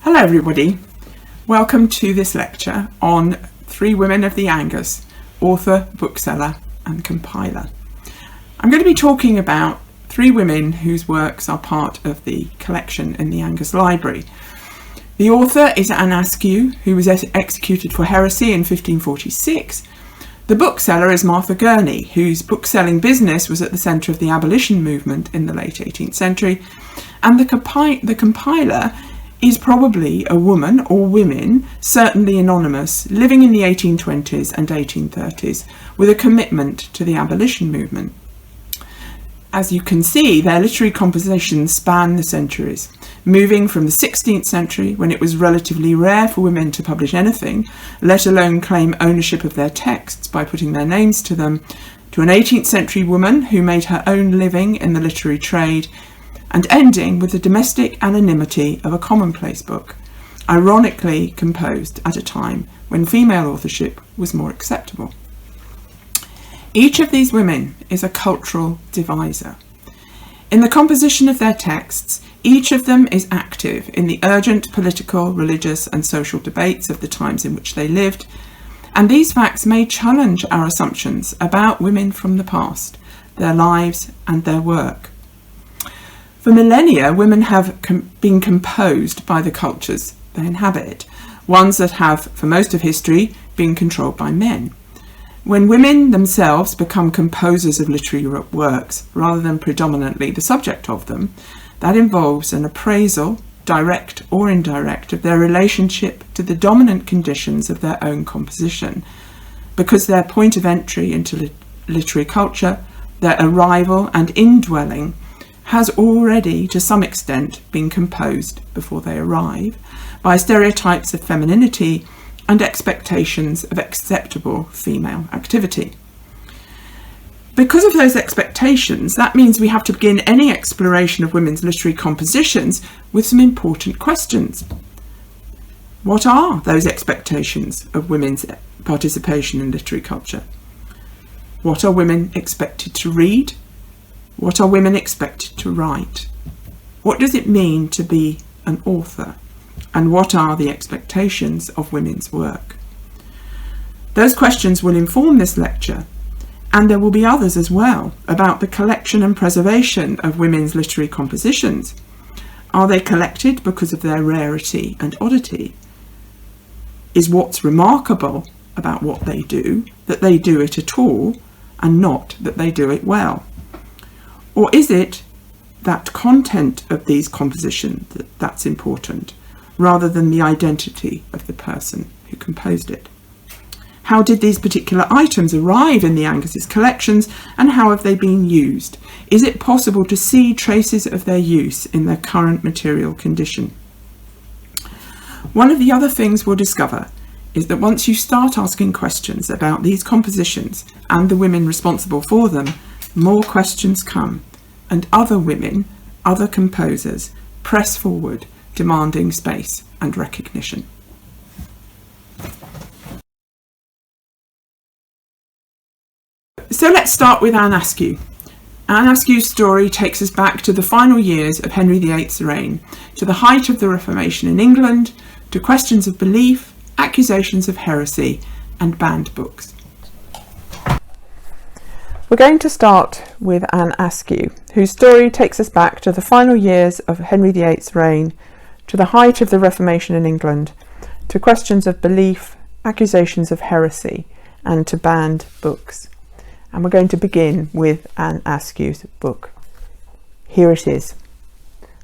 Hello everybody, welcome to this lecture on Three Women of the Angus, author, bookseller and compiler. I'm going to be talking about three women whose works are part of the collection in the Angus Library. The author is Anne Askew, who was executed for heresy in 1546. The bookseller is Martha Gurney, whose bookselling business was at the centre of the abolition movement in the late 18th century. And the compiler is probably a woman or women, certainly anonymous, living in the 1820s and 1830s with a commitment to the abolition movement. As you can see, their literary compositions span the centuries, moving from the 16th century, when it was relatively rare for women to publish anything, let alone claim ownership of their texts by putting their names to them, to an 18th century woman who made her own living in the literary trade, and ending with the domestic anonymity of a commonplace book, ironically composed at a time when female authorship was more acceptable. Each of these women is a cultural divisor. In the composition of their texts, each of them is active in the urgent political, religious and social debates of the times in which they lived, and these facts may challenge our assumptions about women from the past, their lives and their work. For millennia, women have been composed by the cultures they inhabit, ones that have, for most of history, been controlled by men. When women themselves become composers of literary works, rather than predominantly the subject of them, that involves an appraisal, direct or indirect, of their relationship to the dominant conditions of their own composition, because their point of entry into literary culture, their arrival and indwelling, has already, to some extent, been composed before they arrive by stereotypes of femininity and expectations of acceptable female activity. Because of those expectations, that means we have to begin any exploration of women's literary compositions with some important questions. What are those expectations of women's participation in literary culture? What are women expected to read? What are women expected to write? What does it mean to be an author? And what are the expectations of women's work? Those questions will inform this lecture, and there will be others as well, about the collection and preservation of women's literary compositions. Are they collected because of their rarity and oddity? Is what's remarkable about what they do that they do it at all, and not that they do it well? Or is it that content of these compositions that's important, rather than the identity of the person who composed it? How did these particular items arrive in the Angus's collections, and how have they been used? Is it possible to see traces of their use in their current material condition? One of the other things we'll discover is that once you start asking questions about these compositions and the women responsible for them, more questions come, and other women, other composers, press forward, demanding space and recognition. So let's start with Anne Askew. Anne Askew's story takes us back to the final years of Henry VIII's reign, to the height of the Reformation in England, to questions of belief, accusations of heresy, and banned books. We're going to start with Anne Askew, whose story takes us back to the final years of Henry VIII's reign, to the height of the Reformation in England, to questions of belief, accusations of heresy, and to banned books. And we're going to begin with Anne Askew's book. Here it is.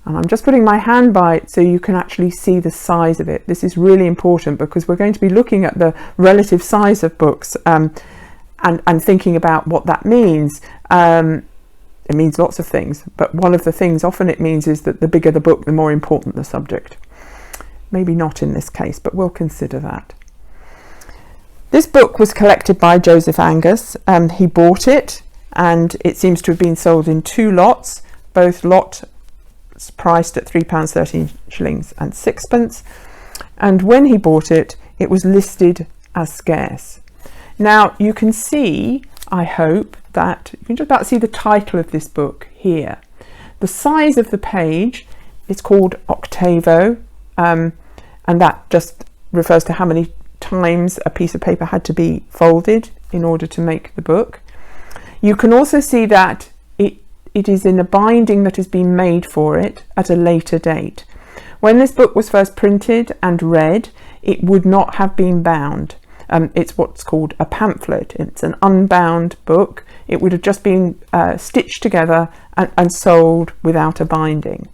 And I'm just putting my hand by it so you can actually see the size of it. This is really important because we're going to be looking at the relative size of books and thinking about what that means. It means lots of things, but one of the things often it means is that the bigger the book, the more important the subject. Maybe not in this case, but we'll consider that. This book was collected by Joseph Angus. He bought it, and it seems to have been sold in two lots, both lots priced at £3.13 and sixpence. And when he bought it, it was listed as scarce. Now you can see, I hope, that you can just about see the title of this book here. The size of the page is called octavo. and that just refers to how many times a piece of paper had to be folded in order to make the book. You can also see that it is in a binding that has been made for it at a later date. When this book was first printed and read, it would not have been bound. It's what's called a pamphlet. It's an unbound book. It would have just been stitched together and sold without a binding.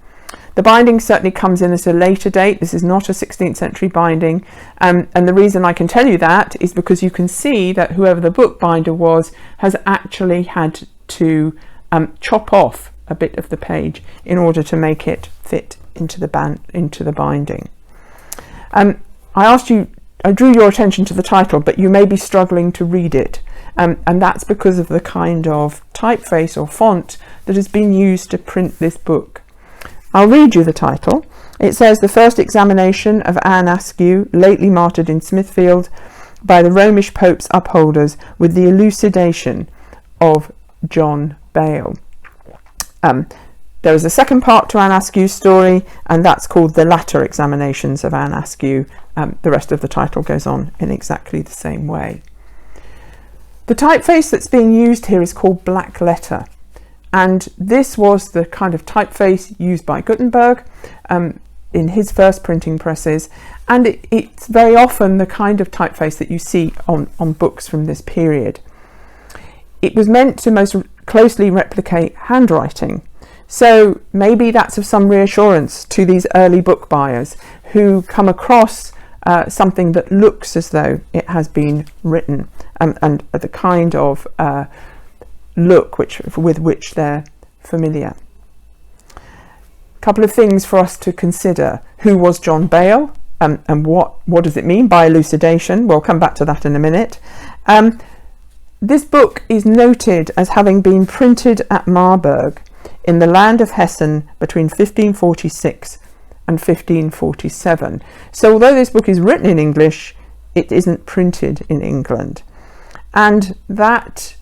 The binding certainly comes in at a later date. This is not a 16th century binding. And the reason I can tell you that is because you can see that whoever the bookbinder was has actually had to chop off a bit of the page in order to make it fit into the binding. I drew your attention to the title, but you may be struggling to read it. And that's because of the kind of typeface or font that has been used to print this book. I'll read you the title. It says, "The First Examination of Anne Askew, lately martyred in Smithfield by the Romish Pope's upholders, with the elucidation of John Bale." There is a second part to Anne Askew's story, and that's called The Latter Examinations of Anne Askew. The rest of the title goes on in exactly the same way. The typeface that's being used here is called black letter. And this was the kind of typeface used by Gutenberg in his first printing presses. And it's very often the kind of typeface that you see on books from this period. It was meant to most closely replicate handwriting. So maybe that's of some reassurance to these early book buyers who come across something that looks as though it has been written and the kind of look with which they're familiar. A couple of things for us to consider. Who was John Bale, and what does it mean by elucidation? We'll come back to that in a minute. This book is noted as having been printed at Marburg in the land of Hessen between 1546 and 1547. So although this book is written in English, it isn't printed in England. And that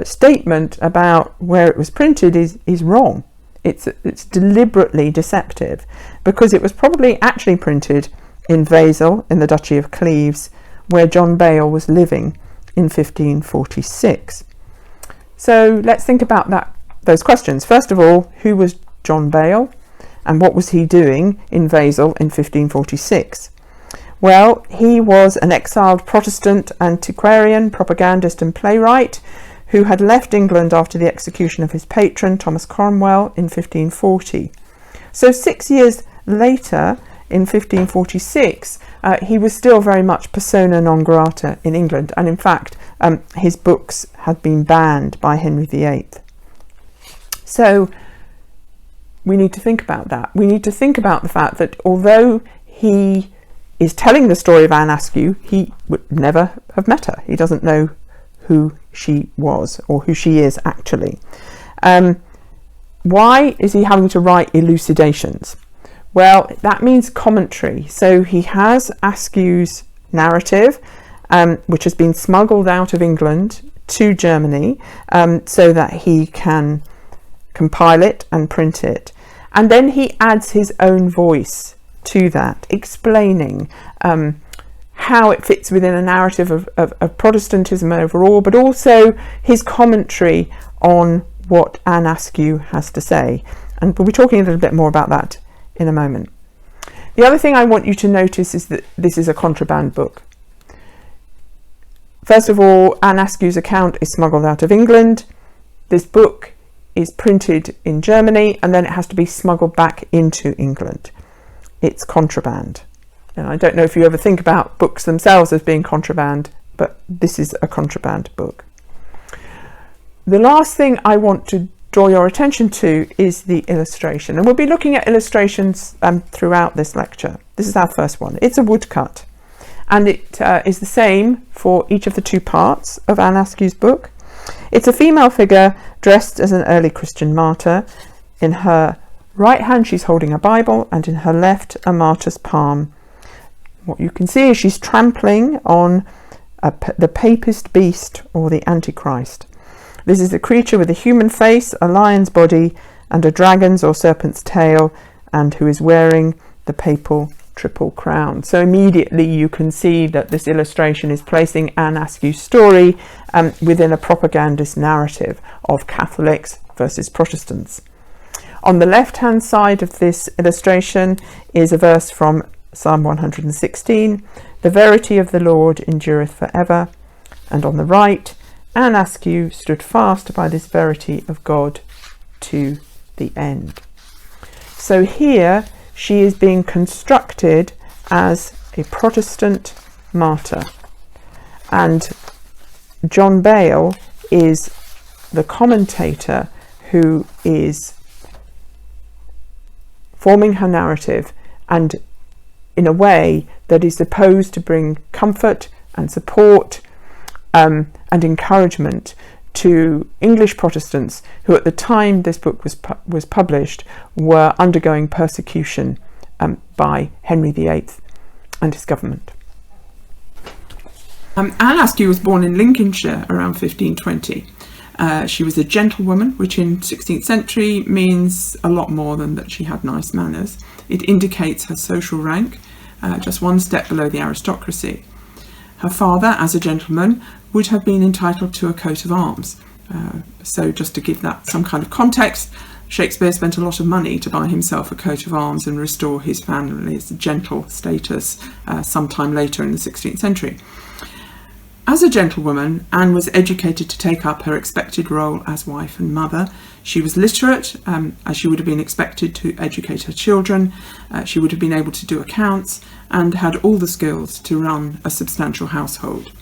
statement about where it was printed is wrong. It's deliberately deceptive, because it was probably actually printed in Wesel in the Duchy of Cleves, where John Bale was living in 1546. So let's think about those questions. First of all, who was John Bale, and what was he doing in Wesel in 1546? Well, he was an exiled Protestant antiquarian, propagandist and playwright who had left England after the execution of his patron, Thomas Cromwell, in 1540. So 6 years later, in 1546, he was still very much persona non grata in England, and in fact, his books had been banned by Henry VIII. So we need to think about that. We need to think about the fact that although he is telling the story of Anne Askew, he would never have met her. He doesn't know who she was or who she is actually. Why is he having to write elucidations? Well, that means commentary. So he has Askew's narrative, which has been smuggled out of England to Germany, so that he can compile it and print it. And then he adds his own voice to that, explaining how it fits within a narrative of Protestantism overall, but also his commentary on what Anne Askew has to say. And we'll be talking a little bit more about that in a moment. The other thing I want you to notice is that this is a contraband book. First of all, Anne Askew's account is smuggled out of England. This book is printed in Germany, and then it has to be smuggled back into England. It's contraband. And I don't know if you ever think about books themselves as being contraband, but this is a contraband book. The last thing I want to draw your attention to is the illustration. And we'll be looking at illustrations throughout this lecture. This is our first one. It's a woodcut. And it is the same for each of the two parts of Anne Askew's book. It's a female figure dressed as an early Christian martyr. In her right hand she's holding a Bible, and in her left a martyr's palm. What you can see is she's trampling on the papist beast, or the Antichrist. This is a creature with a human face, a lion's body, and a dragon's or serpent's tail, and who is wearing the papal Triple Crown. So immediately you can see that this illustration is placing Anne Askew's story within a propagandist narrative of Catholics versus Protestants. On the left-hand side of this illustration is a verse from Psalm 116, "The verity of the Lord endureth forever." And on the right, Anne Askew stood fast by this verity of God to the end. So here she is being constructed as a Protestant martyr, and John Bale is the commentator who is forming her narrative, and in a way that is supposed to bring comfort and support and encouragement to English Protestants who, at the time this book was published, were undergoing persecution by Henry VIII and his government. Anne Askew was born in Lincolnshire around 1520. She was a gentlewoman, which in 16th century means a lot more than that she had nice manners. It indicates her social rank, just one step below the aristocracy. Her father, as a gentleman, would have been entitled to a coat of arms. So just to give that some kind of context, Shakespeare spent a lot of money to buy himself a coat of arms and restore his family's gentle status sometime later in the 16th century. As a gentlewoman, Anne was educated to take up her expected role as wife and mother. She was literate, as she would have been expected to educate her children. She would have been able to do accounts and had all the skills to run a substantial household.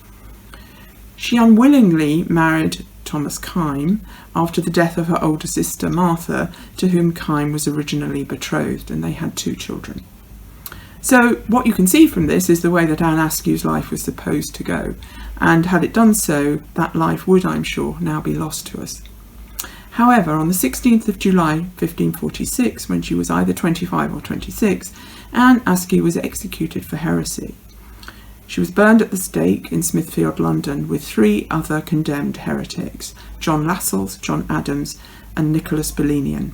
She unwillingly married Thomas Kyme after the death of her older sister Martha, to whom Kyme was originally betrothed, and they had 2 children. So what you can see from this is the way that Anne Askew's life was supposed to go, and had it done so, that life would, I'm sure, now be lost to us. However, on the 16th of July 1546, when she was either 25 or 26, Anne Askew was executed for heresy. She was burned at the stake in Smithfield, London, with 3 other condemned heretics, John Lascelles, John Adams and Nicholas Belenian.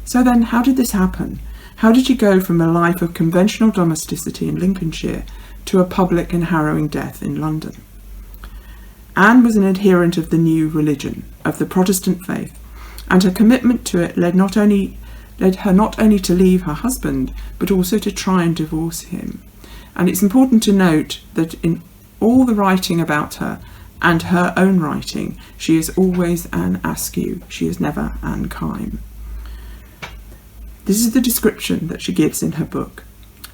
So then, how did this happen? How did she go from a life of conventional domesticity in Lincolnshire to a public and harrowing death in London? Anne was an adherent of the new religion, of the Protestant faith, and her commitment to it led her not only to leave her husband, but also to try and divorce him. And it's important to note that in all the writing about her and her own writing, she is always Anne Askew. She is never Anne Kyme. This is the description that she gives in her book: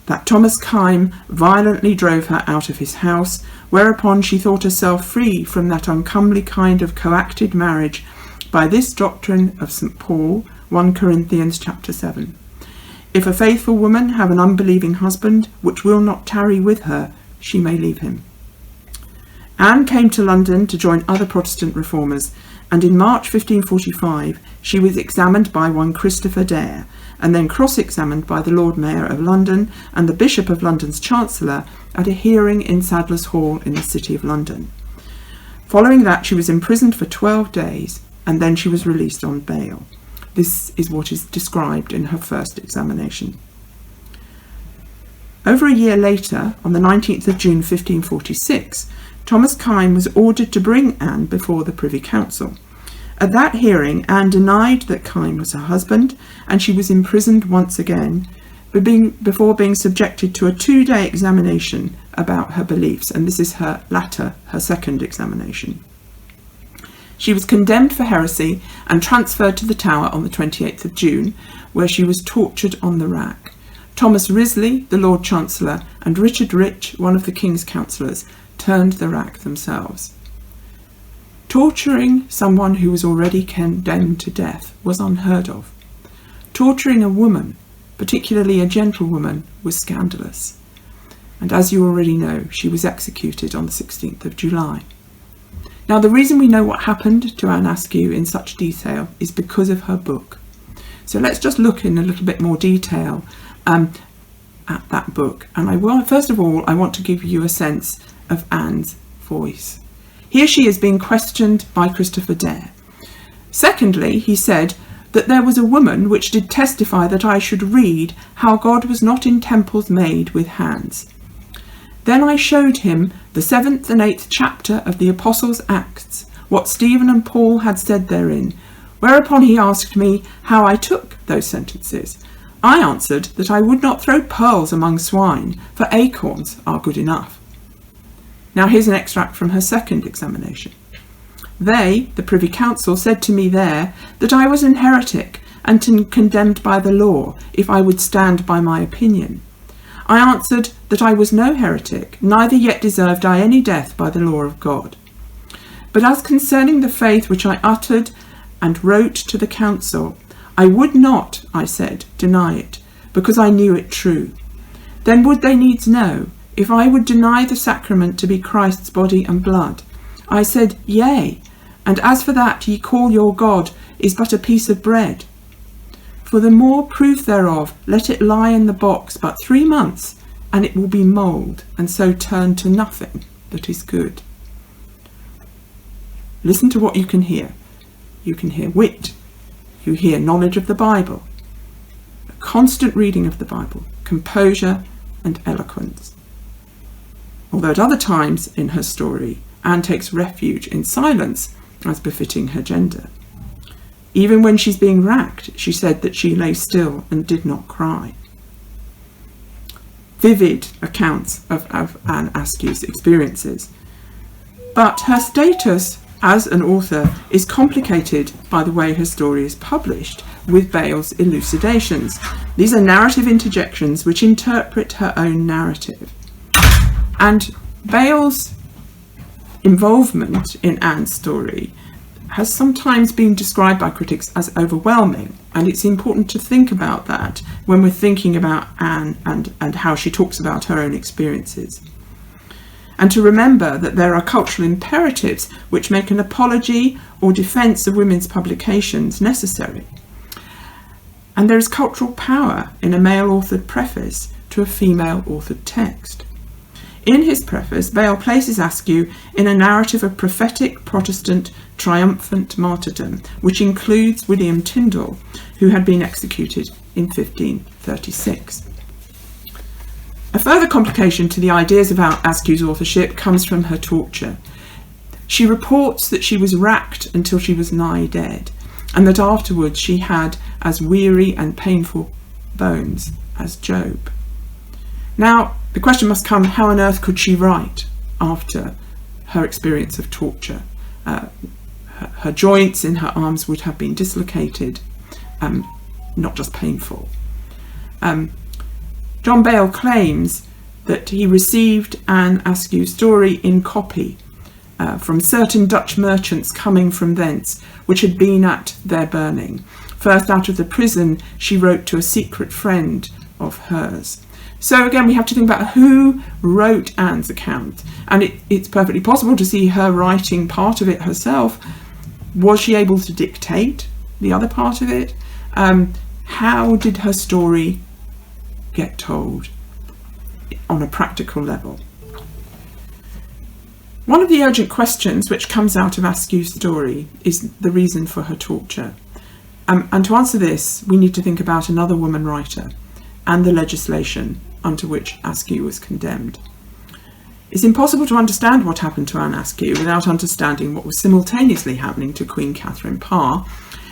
that Thomas Kyme violently drove her out of his house, whereupon she thought herself free from that uncomely kind of coacted marriage by this doctrine of St. Paul, 1 Corinthians chapter 7. If a faithful woman have an unbelieving husband, which will not tarry with her, she may leave him. Anne came to London to join other Protestant reformers, and in March 1545 she was examined by one Christopher Dare, and then cross-examined by the Lord Mayor of London and the Bishop of London's Chancellor at a hearing in Sadler's Hall in the City of London. Following that, she was imprisoned for 12 days, and then she was released on bail. This is what is described in her first examination. Over a year later, on the 19th of June 1546, Thomas Kyme was ordered to bring Anne before the Privy Council. At that hearing, Anne denied that Kyme was her husband, and she was imprisoned once again before being subjected to a 2-day examination about her beliefs, and this is her second examination. She was condemned for heresy and transferred to the Tower on the 28th of June, where she was tortured on the rack. Thomas Risley, the Lord Chancellor, and Richard Rich, one of the King's councillors, turned the rack themselves. Torturing someone who was already condemned to death was unheard of. Torturing a woman, particularly a gentlewoman, was scandalous. And as you already know, she was executed on the 16th of July. Now, the reason we know what happened to Anne Askew in such detail is because of her book. So let's just look in a little bit more detail at that book. And first of all, I want to give you a sense of Anne's voice. Here she is being questioned by Christopher Dare. Secondly, he said that there was a woman which did testify that I should read how God was not in temples made with hands. Then I showed him the 7th and 8th chapter of the Apostles' Acts, what Stephen and Paul had said therein, whereupon he asked me how I took those sentences. I answered that I would not throw pearls among swine, for acorns are good enough. Now here's an extract from her second examination. They, the Privy Council, said to me there that I was an heretic and condemned by the law if I would stand by my opinion. I answered that I was no heretic, neither yet deserved I any death by the law of God. But as concerning the faith which I uttered and wrote to the council, I would not, I said, deny it, because I knew it true. Then would they needs know if I would deny the sacrament to be Christ's body and blood. I said, yea, and as for that ye call your God is but a piece of bread. For the more proof thereof, let it lie in the box but 3 months, and it will be mould, and so turn to nothing that is good. Listen to what you can hear. You can hear wit. You hear knowledge of the Bible, a constant reading of the Bible, composure and eloquence. Although at other times in her story, Anne takes refuge in silence as befitting her gender. Even when she's being racked, she said that she lay still and did not cry. Vivid accounts of Anne Askew's experiences. But her status as an author is complicated by the way her story is published, with Bale's elucidations. These are narrative interjections which interpret her own narrative. And Bale's involvement in Anne's story has sometimes been described by critics as overwhelming, and it's important to think about that when we're thinking about Anne and how she talks about her own experiences. And to remember that there are cultural imperatives which make an apology or defence of women's publications necessary. And there is cultural power in a male-authored preface to a female-authored text. In his preface, Bale places Askew in a narrative of prophetic Protestant triumphant martyrdom, which includes William Tyndale, who had been executed in 1536. A further complication to the ideas about Askew's authorship comes from her torture. She reports that she was racked until she was nigh dead, and that afterwards she had as weary and painful bones as Job. Now, the question must come, how on earth could she write after her experience of torture? Her joints in her arms would have been dislocated, not just painful. John Bale claims that he received Anne Askew's story in copy from certain Dutch merchants coming from thence, which had been at their burning. First out of the prison, she wrote to a secret friend of hers. So again, we have to think about who wrote Anne's account, and it's perfectly possible to see her writing part of it herself. Was she able to dictate the other part of it? How did her story get told on a practical level? One of the urgent questions which comes out of Askew's story is the reason for her torture. And to answer this, we need to think about another woman writer and the legislation under which Askew was condemned. It's impossible to understand what happened to Anne Askew without understanding what was simultaneously happening to Queen Catherine Parr,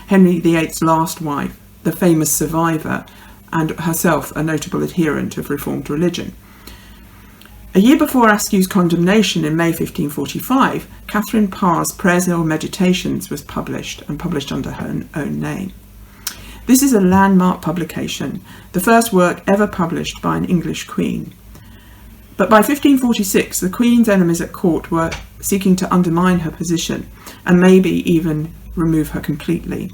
Henry VIII's last wife, the famous survivor, and herself a notable adherent of Reformed religion. A year before Askew's condemnation in May 1545, Catherine Parr's Prayers or Meditations was published, and published under her own name. This is a landmark publication, the first work ever published by an English queen. But by 1546, the Queen's enemies at court were seeking to undermine her position and maybe even remove her completely.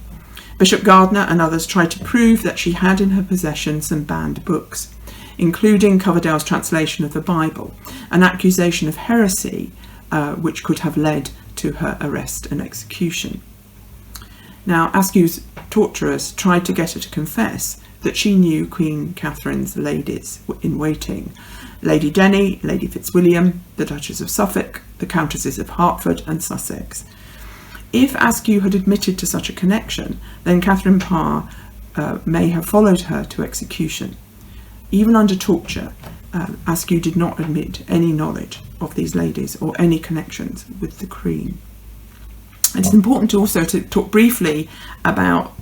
Bishop Gardiner and others tried to prove that she had in her possession some banned books, including Coverdale's translation of the Bible, an accusation of heresy which could have led to her arrest and execution. Now, Askew's torturers tried to get her to confess that she knew Queen Catherine's ladies in waiting: Lady Denny, Lady Fitzwilliam, the Duchess of Suffolk, the Countesses of Hertford and Sussex. If Askew had admitted to such a connection, then Catherine Parr may have followed her to execution. Even under torture, Askew did not admit any knowledge of these ladies or any connections with the Queen. It's important also to talk briefly about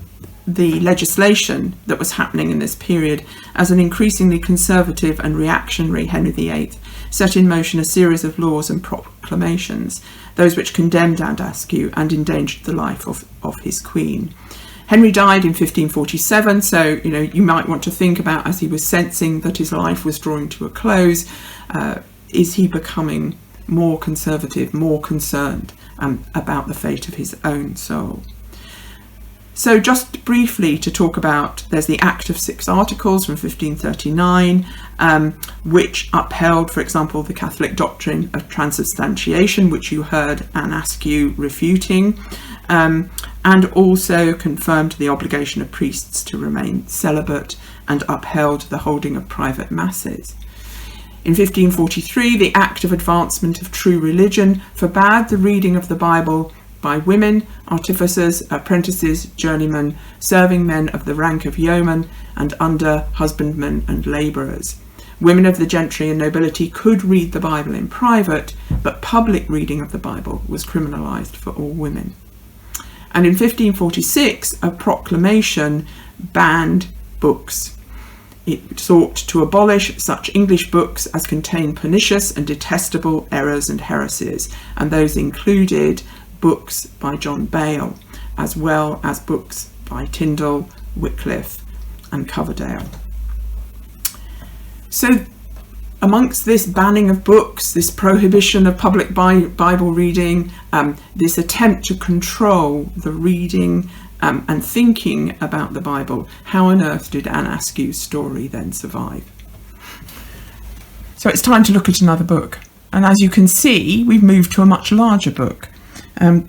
the legislation that was happening in this period, as an increasingly conservative and reactionary Henry VIII set in motion a series of laws and proclamations, those which condemned Anne Askew and endangered the life of his Queen. Henry died in 1547, so you might want to think about, as he was sensing that his life was drawing to a close, is he becoming more conservative, more concerned about the fate of his own soul? So just briefly to talk about, there's the Act of 6 Articles from 1539, which upheld, for example, the Catholic doctrine of transubstantiation, which you heard Anne Askew refuting, and also confirmed the obligation of priests to remain celibate and upheld the holding of private masses. In 1543, the Act of Advancement of True Religion forbade the reading of the Bible by women, artificers, apprentices, journeymen, serving men of the rank of yeomen, and under husbandmen and labourers. Women of the gentry and nobility could read the Bible in private, but public reading of the Bible was criminalised for all women. And in 1546, a proclamation banned books. It sought to abolish such English books as contain pernicious and detestable errors and heresies, and those included books by John Bale, as well as books by Tyndale, Wycliffe and Coverdale. So amongst this banning of books, this prohibition of public Bible reading, this attempt to control the reading and thinking about the Bible, how on earth did Anne Askew's story then survive? So it's time to look at another book. And as you can see, we've moved to a much larger book.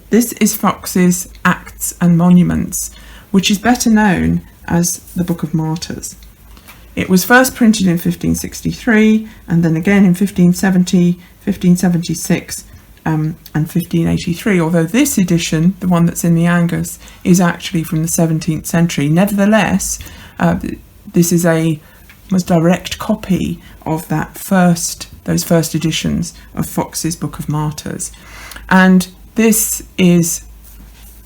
This is Fox's Acts and Monuments, which is better known as the Book of Martyrs. It was first printed in 1563 and then again in 1570, 1576 and 1583, although this edition, the one that's in the Angus, is actually from the 17th century. Nevertheless, this is a almost direct copy of those first editions of Fox's Book of Martyrs. And this is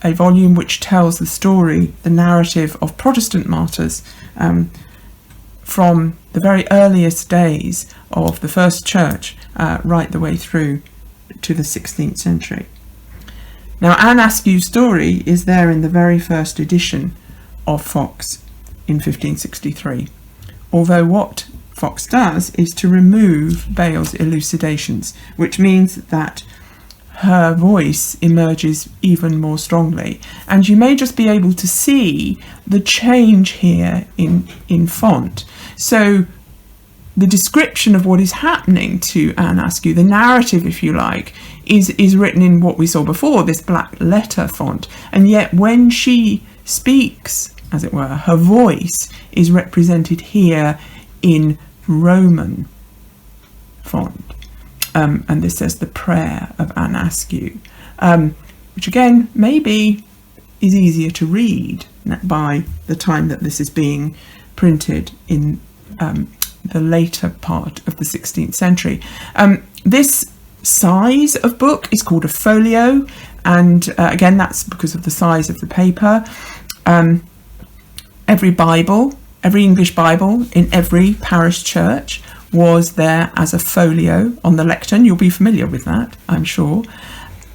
a volume which tells the story, the narrative of Protestant martyrs from the very earliest days of the first church right the way through to the 16th century. Now, Anne Askew's story is there in the very first edition of Fox in 1563, although what Fox does is to remove Bale's elucidations, which means that her voice emerges even more strongly, and you may just be able to see the change here in font. So the description of what is happening to Anne Askew, the narrative, if you like, is written in what we saw before, this black letter font, and yet when she speaks, as it were, her voice is represented here in Roman font. And this says the prayer of Anne Askew, which again maybe is easier to read by the time that this is being printed in the later part of the 16th century. This size of book is called a folio, and again that's because of the size of the paper. Every English Bible in every parish church was there as a folio on the lectern. You'll be familiar with that, I'm sure.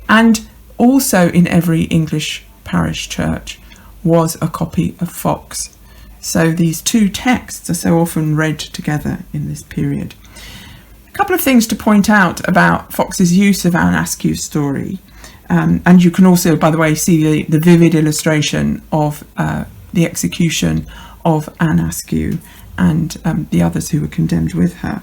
And also in every English parish church was a copy of Fox. So these two texts are so often read together in this period. A couple of things to point out about Fox's use of Anne Askew's story. And you can also, by the way, see the vivid illustration of the execution of Anne Askew and the others who were condemned with her,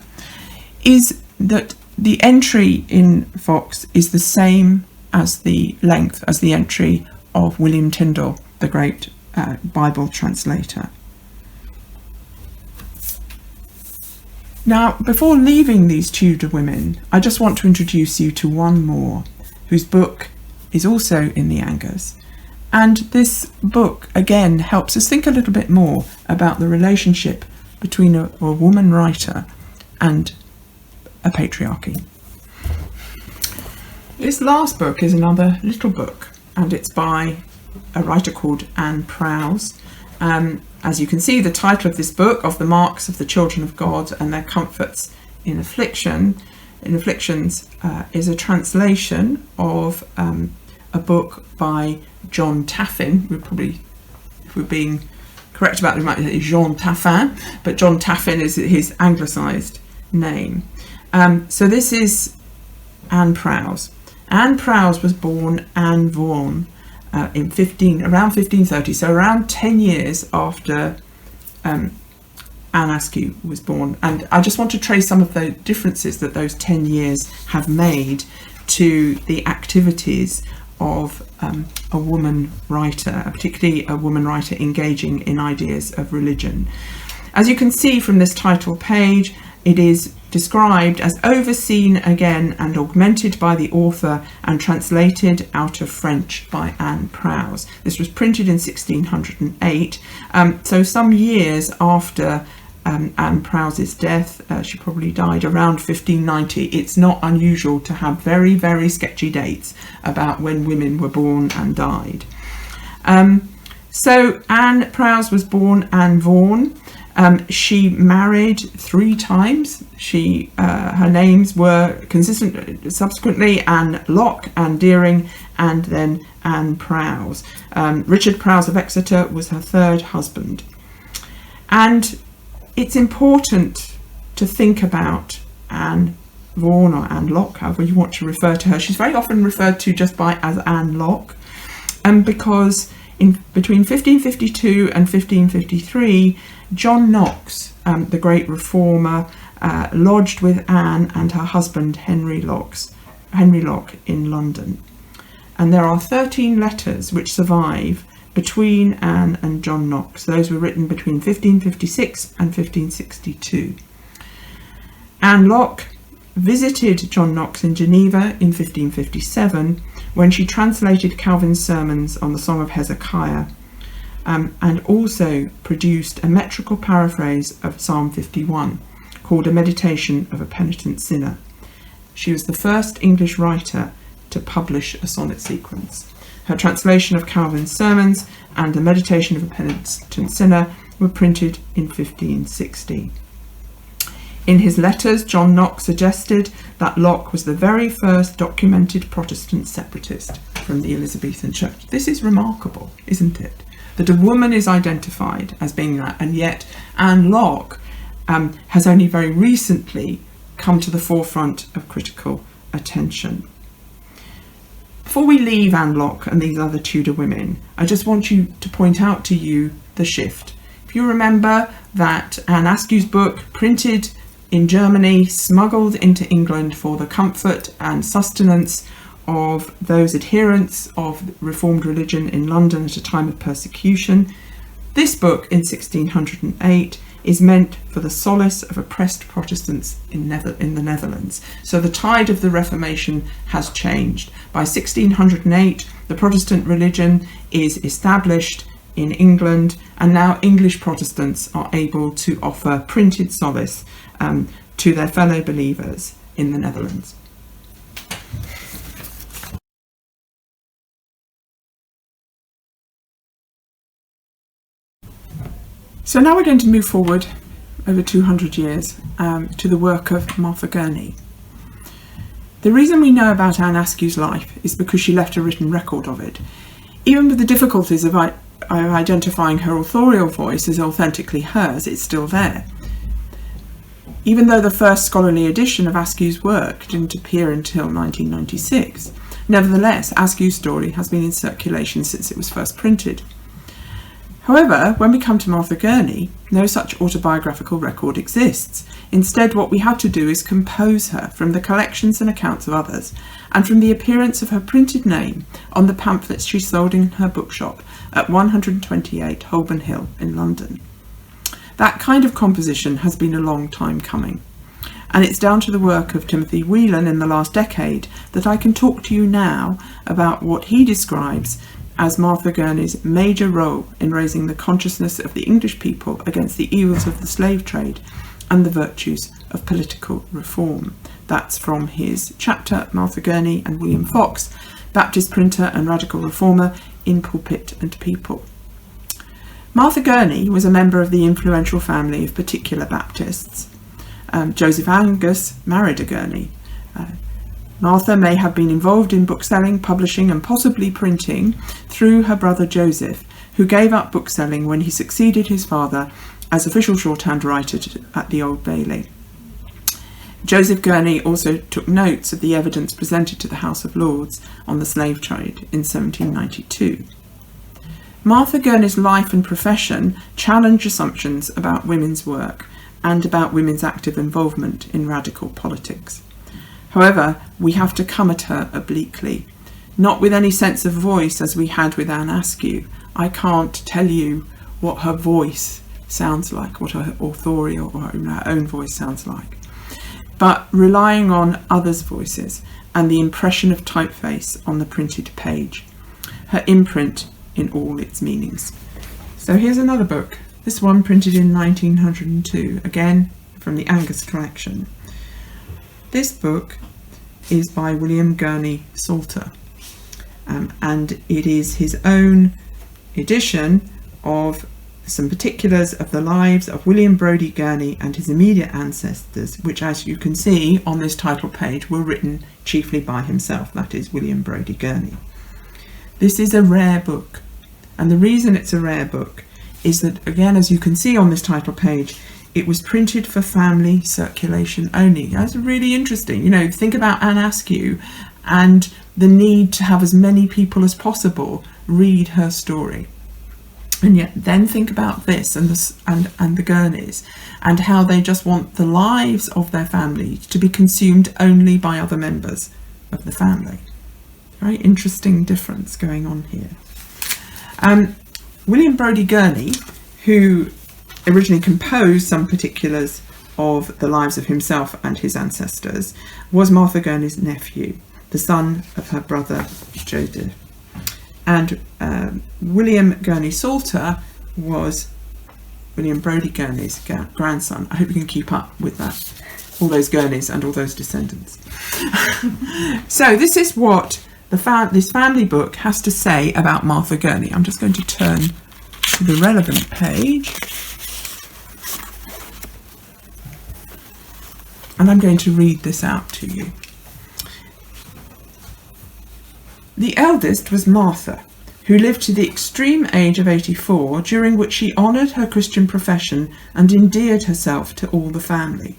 is that the entry in Fox is the same as the length as the entry of William Tyndale, the great Bible translator. Now, before leaving these Tudor women, I just want to introduce you to one more, whose book is also in the Angus. And this book, again, helps us think a little bit more about the relationship between a woman writer and a patriarchy. This last book is another little book, and it's by a writer called Anne Prowse. As you can see, the title of this book, Of the Marks of the Children of God and Their Comforts in Afflictions, is a translation of a book by John Taffin. We're probably, if we're being correct about it, we might say Jean Taffin, but John Taffin is his anglicised name. So this is Anne Prowse. Anne Prowse was born Anne Vaughan around 1530, so around 10 years after Anne Askew was born. And I just want to trace some of the differences that those 10 years have made to the activities of a woman writer, particularly a woman writer engaging in ideas of religion. As you can see from this title page, it is described as overseen again and augmented by the author and translated out of French by Anne Prowse. This was printed in 1608, so some years after Anne Prowse's death. She probably died around 1590. It's not unusual to have very, very sketchy dates about when women were born and died. So Anne Prowse was born Anne Vaughan. She married 3 times. Her names were consistent subsequently: Anne Locke, Anne Deering, and then Anne Prowse. Richard Prowse of Exeter was her 3rd husband. And it's important to think about Anne Vaughan, or Anne Locke, however you want to refer to her. She's very often referred to just as Anne Locke, because between 1552 and 1553, John Knox, the great reformer, lodged with Anne and her husband Henry Locke in London. And there are 13 letters which survive between Anne and John Knox. Those were written between 1556 and 1562. Anne Locke visited John Knox in Geneva in 1557 when she translated Calvin's sermons on the Song of Hezekiah, and also produced a metrical paraphrase of Psalm 51 called A Meditation of a Penitent Sinner. She was the first English writer to publish a sonnet sequence. Her translation of Calvin's sermons and The Meditation of a Penitent Sinner were printed in 1560. In his letters, John Knox suggested that Locke was the very first documented Protestant separatist from the Elizabethan Church. This is remarkable, isn't it? That a woman is identified as being that, and yet Anne Locke has only very recently come to the forefront of critical attention. Before we leave Anne Locke and these other Tudor women, I just want to point out to you the shift. If you remember that Anne Askew's book, printed in Germany, smuggled into England for the comfort and sustenance of those adherents of Reformed religion in London at a time of persecution, this book in 1608 is meant for the solace of oppressed Protestants in the Netherlands. So the tide of the Reformation has changed. By 1608, the Protestant religion is established in England, and now English Protestants are able to offer printed solace to their fellow believers in the Netherlands. So now we're going to move forward over 200 years to the work of Martha Gurney. The reason we know about Anne Askew's life is because she left a written record of it. Even with the difficulties of identifying her authorial voice as authentically hers, it's still there. Even though the first scholarly edition of Askew's work didn't appear until 1996, nevertheless, Askew's story has been in circulation since it was first printed. However, when we come to Martha Gurney, no such autobiographical record exists. Instead, what we had to do is compose her from the collections and accounts of others, and from the appearance of her printed name on the pamphlets she sold in her bookshop at 128 Holborn Hill in London. That kind of composition has been a long time coming, and it's down to the work of Timothy Whelan in the last decade that I can talk to you now about what he describes as Martha Gurney's major role in raising the consciousness of the English people against the evils of the slave trade and the virtues of political reform. That's from his chapter, Martha Gurney and William Fox, Baptist printer and radical reformer in Pulpit and People. Martha Gurney was a member of the influential family of particular Baptists. Joseph Angus married a Gurney. Martha may have been involved in bookselling, publishing and possibly printing through her brother Joseph, who gave up bookselling when he succeeded his father as official shorthand writer at the Old Bailey. Joseph Gurney also took notes of the evidence presented to the House of Lords on the slave trade in 1792. Martha Gurney's life and profession challenge assumptions about women's work and about women's active involvement in radical politics. However, we have to come at her obliquely, not with any sense of voice as we had with Anne Askew. I can't tell you what her voice sounds like, what her authorial or her own voice sounds like, but relying on others' voices and the impression of typeface on the printed page, her imprint in all its meanings. So here's another book, this one printed in 1902, again from the Angus collection. This book is by William Gurney Salter, and it is his own edition of some particulars of the lives of William Brodie Gurney and his immediate ancestors, which, as you can see on this title page, were written chiefly by himself, that is William Brodie Gurney. This is a rare book, and the reason it's a rare book is that, again, as you can see on this title page, it was printed for family circulation only. That's really interesting. You know, think about Anne Askew and the need to have as many people as possible read her story. And yet then think about this and the Gurneys and how they just want the lives of their family to be consumed only by other members of the family. Very interesting difference going on here. William Brodie Gurney, who originally composed some particulars of the lives of himself and his ancestors, was Martha Gurney's nephew, the son of her brother Joseph. And William Gurney Salter was William Brodie Gurney's grandson. I hope you can keep up with that, all those Gurneys and all those descendants. So this is what this family book has to say about Martha Gurney. I'm just going to turn to the relevant page, and I'm going to read this out to you. The eldest was Martha, who lived to the extreme age of 84, during which she honoured her Christian profession and endeared herself to all the family.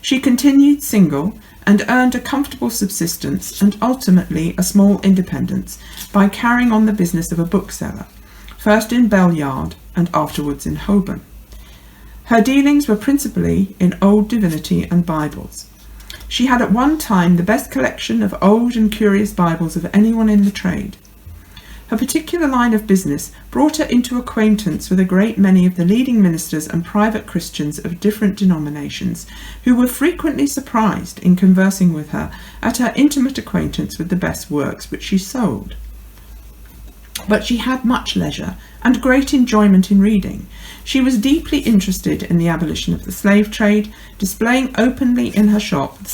She continued single and earned a comfortable subsistence and ultimately a small independence by carrying on the business of a bookseller, first in Bell Yard and afterwards in Holborn. Her dealings were principally in old divinity and Bibles. She had at one time the best collection of old and curious Bibles of anyone in the trade. Her particular line of business brought her into acquaintance with a great many of the leading ministers and private Christians of different denominations, who were frequently surprised in conversing with her at her intimate acquaintance with the best works which she sold. But she had much leisure and great enjoyment in reading. She was deeply interested in the abolition of the slave trade, displaying openly in her shop the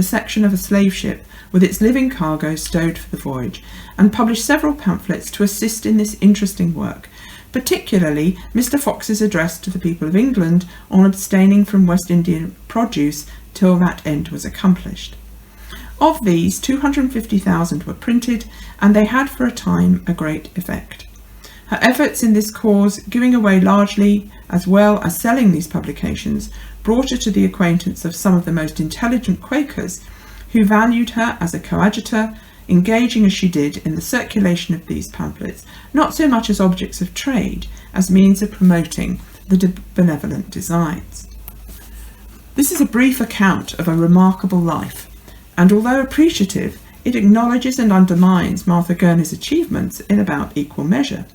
section of a slave ship with its living cargo stowed for the voyage, and published several pamphlets to assist in this interesting work, particularly Mr. Fox's address to the people of England on abstaining from West Indian produce till that end was accomplished. Of these, 250,000 were printed, and they had for a time a great effect. Her efforts in this cause, giving away largely as well as selling these publications, brought her to the acquaintance of some of the most intelligent Quakers, who valued her as a coadjutor, engaging as she did in the circulation of these pamphlets, not so much as objects of trade, as means of promoting the benevolent designs. This is a brief account of a remarkable life, and although appreciative, it acknowledges and undermines Martha Gurney's achievements in about equal measure.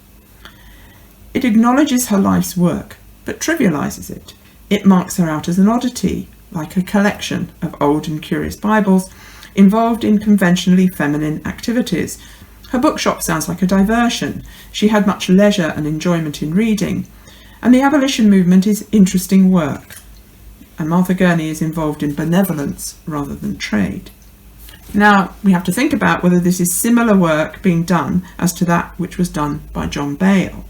It acknowledges her life's work, but trivialises it. It marks her out as an oddity, like a collection of old and curious Bibles involved in conventionally feminine activities. Her bookshop sounds like a diversion. She had much leisure and enjoyment in reading. And the abolition movement is interesting work. And Martha Gurney is involved in benevolence rather than trade. Now, we have to think about whether this is similar work being done as to that which was done by John Bale.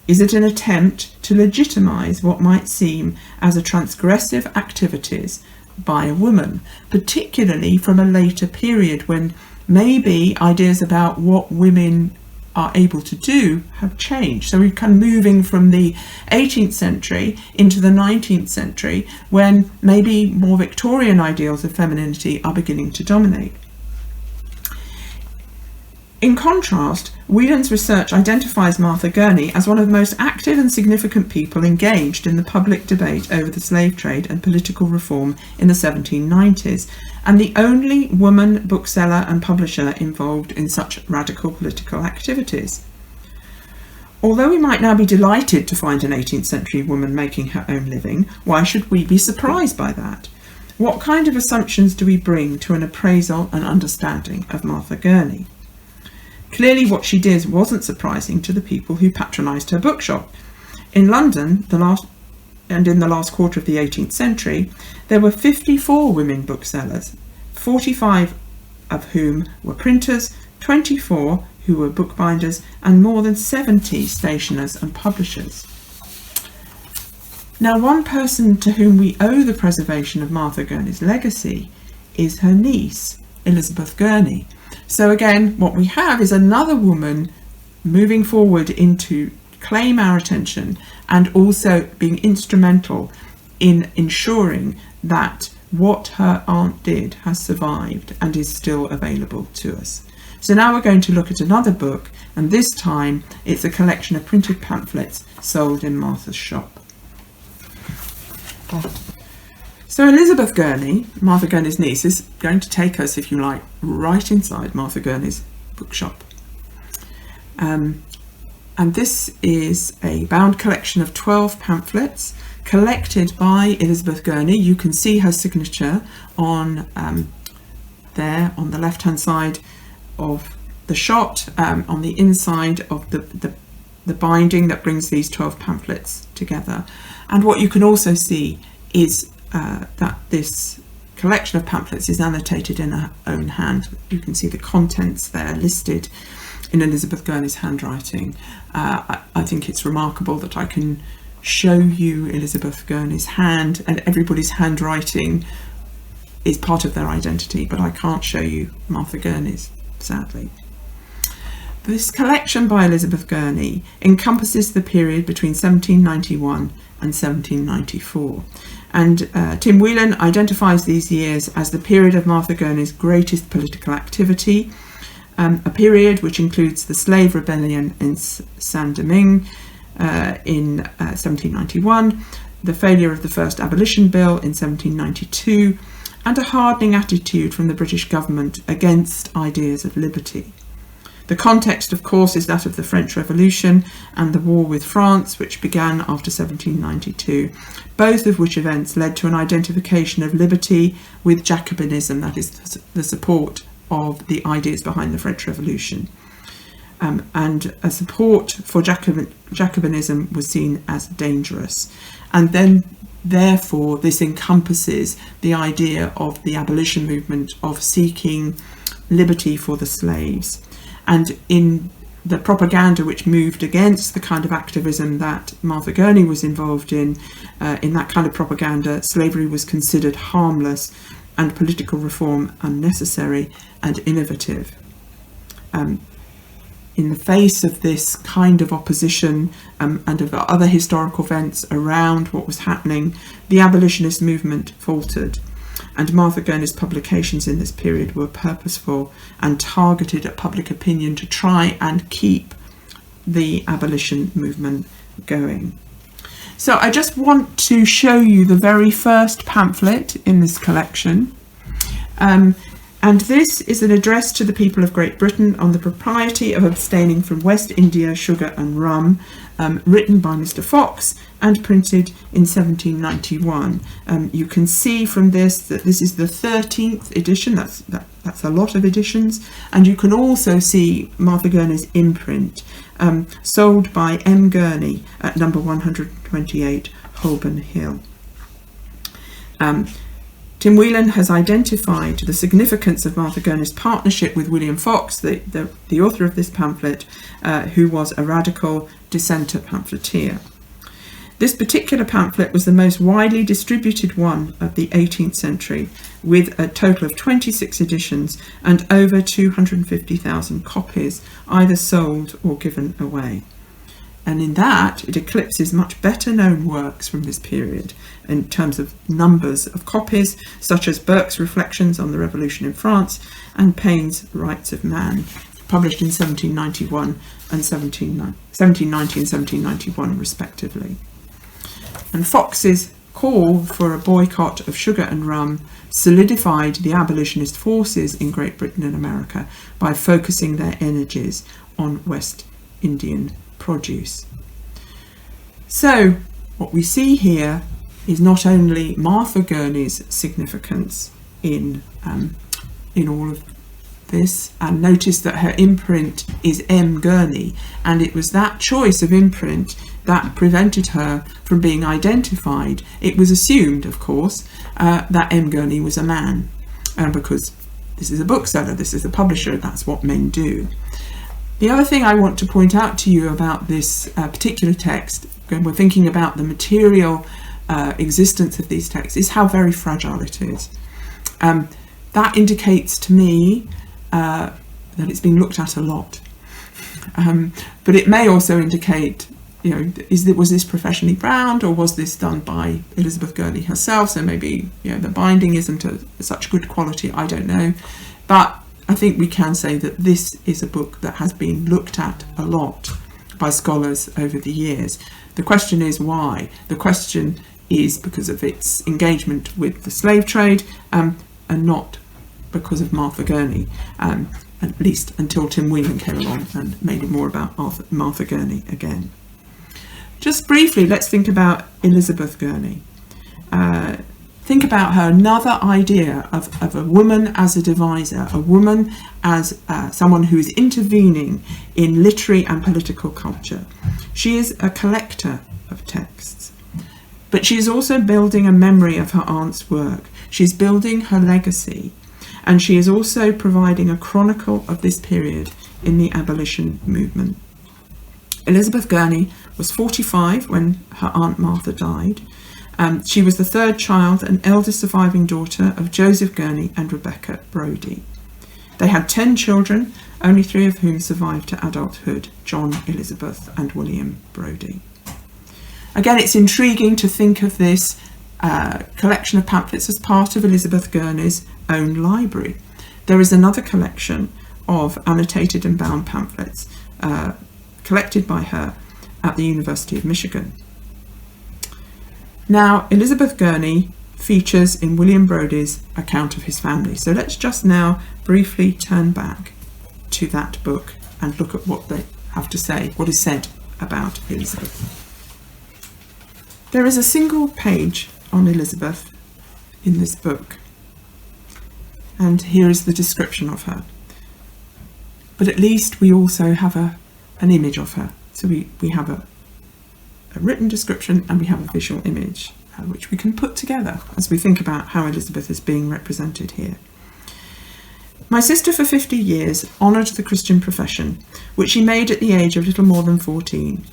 Is it an attempt to legitimise what might seem as a transgressive activities by a woman, particularly from a later period when maybe ideas about what women are able to do have changed? So we're kind of moving from the 18th century into the 19th century when maybe more Victorian ideals of femininity are beginning to dominate. In contrast, Whelan's research identifies Martha Gurney as one of the most active and significant people engaged in the public debate over the slave trade and political reform in the 1790s, and the only woman bookseller and publisher involved in such radical political activities. Although we might now be delighted to find an 18th century woman making her own living, why should we be surprised by that? What kind of assumptions do we bring to an appraisal and understanding of Martha Gurney? Clearly what she did wasn't surprising to the people who patronised her bookshop. In London, in the last quarter of the 18th century, there were 54 women booksellers, 45 of whom were printers, 24 who were bookbinders, and more than 70 stationers and publishers. Now, one person to whom we owe the preservation of Martha Gurney's legacy is her niece, Elizabeth Gurney. So again, what we have is another woman moving forward into claim our attention and also being instrumental in ensuring that what her aunt did has survived and is still available to us. So now we're going to look at another book, and this time it's a collection of printed pamphlets sold in Martha's shop. So Elizabeth Gurney, Martha Gurney's niece, is going to take us, if you like, right inside Martha Gurney's bookshop. And this is a bound collection of 12 pamphlets collected by Elizabeth Gurney. You can see her signature on there on the left-hand side of the shot, on the inside of the binding that brings these 12 pamphlets together. And what you can also see is that this collection of pamphlets is annotated in her own hand. You can see the contents there listed in Elizabeth Gurney's handwriting. I think it's remarkable that I can show you Elizabeth Gurney's hand, and everybody's handwriting is part of their identity, but I can't show you Martha Gurney's, sadly. This collection by Elizabeth Gurney encompasses the period between 1791 and 1794. And Tim Whelan identifies these years as the period of Martha Gurney's greatest political activity, a period which includes the slave rebellion in Saint-Domingue in 1791, the failure of the first abolition bill in 1792, and a hardening attitude from the British government against ideas of liberty. The context, of course, is that of the French Revolution and the war with France, which began after 1792, both of which events led to an identification of liberty with Jacobinism, that is, the support of the ideas behind the French Revolution. And a support for Jacobinism was seen as dangerous. And then, therefore, this encompasses the idea of the abolition movement, of seeking liberty for the slaves. And in the propaganda which moved against the kind of activism that Martha Gurney was involved in that kind of propaganda, slavery was considered harmless and political reform unnecessary and innovative. In the face of this kind of opposition and of other historical events around what was happening, the abolitionist movement faltered. And Martha Gurney's publications in this period were purposeful and targeted at public opinion to try and keep the abolition movement going. So I just want to show you the very first pamphlet in this collection. And And this is an address to the people of Great Britain on the propriety of abstaining from West India sugar and rum, written by Mr. Fox and printed in 1791. You can see from this that this is the 13th edition. That's a lot of editions. And you can also see Martha Gurney's imprint, sold by M. Gurney at number 128 Holborn Hill. Tim Whelan has identified the significance of Martha Gurney's partnership with William Fox, the author of this pamphlet, who was a radical dissenter pamphleteer. This particular pamphlet was the most widely distributed one of the 18th century, with a total of 26 editions and over 250,000 copies, either sold or given away. And in that, it eclipses much better known works from this period in terms of numbers of copies, such as Burke's Reflections on the Revolution in France and Paine's Rights of Man, published in 1791 and 1790 and 1791 respectively. And Fox's call for a boycott of sugar and rum solidified the abolitionist forces in Great Britain and America by focusing their energies on West Indian produce. So what we see here is not only Martha Gurney's significance in all of this, and notice that her imprint is M. Gurney, and it was that choice of imprint that prevented her from being identified. It was assumed, of course, that M. Gurney was a man, because this is a bookseller, this is a publisher, that's what men do. The other thing I want to point out to you about this particular text, when we're thinking about the material existence of these texts, is how very fragile it is. That indicates to me that it's been looked at a lot. But it may also indicate, was this professionally bound, or was this done by Elizabeth Gurney herself? So maybe the binding isn't such good quality, I don't know. But I think we can say that this is a book that has been looked at a lot by scholars over the years. The question is why? The question is because of its engagement with the slave trade, and not because of Martha Gurney, at least until Tim Whelan came along and made it more about Martha Gurney again. Just briefly, let's think about Elizabeth Gurney. Think about her, another idea of a woman as a deviser, a woman as someone who is intervening in literary and political culture. She is a collector of texts, but she is also building a memory of her aunt's work. She's building her legacy, and she is also providing a chronicle of this period in the abolition movement. Elizabeth Gurney was 45 when her Aunt Martha died. She was the third child and eldest surviving daughter of Joseph Gurney and Rebecca Brodie. They had 10 children, only 3 of whom survived to adulthood: John, Elizabeth and William Brodie. Again, it's intriguing to think of this collection of pamphlets as part of Elizabeth Gurney's own library. There is another collection of annotated and bound pamphlets collected by her at the University of Michigan. Now, Elizabeth Gurney features in William Brodie's account of his family. So let's just now briefly turn back to that book and look at what they have to say, what is said about Elizabeth. There is a single page on Elizabeth in this book, and here is the description of her. But at least we also have an image of her. So we have a written description and we have a visual image, which we can put together as we think about how Elizabeth is being represented here. My sister for 50 years honoured the Christian profession, which she made at the age of little more than 14.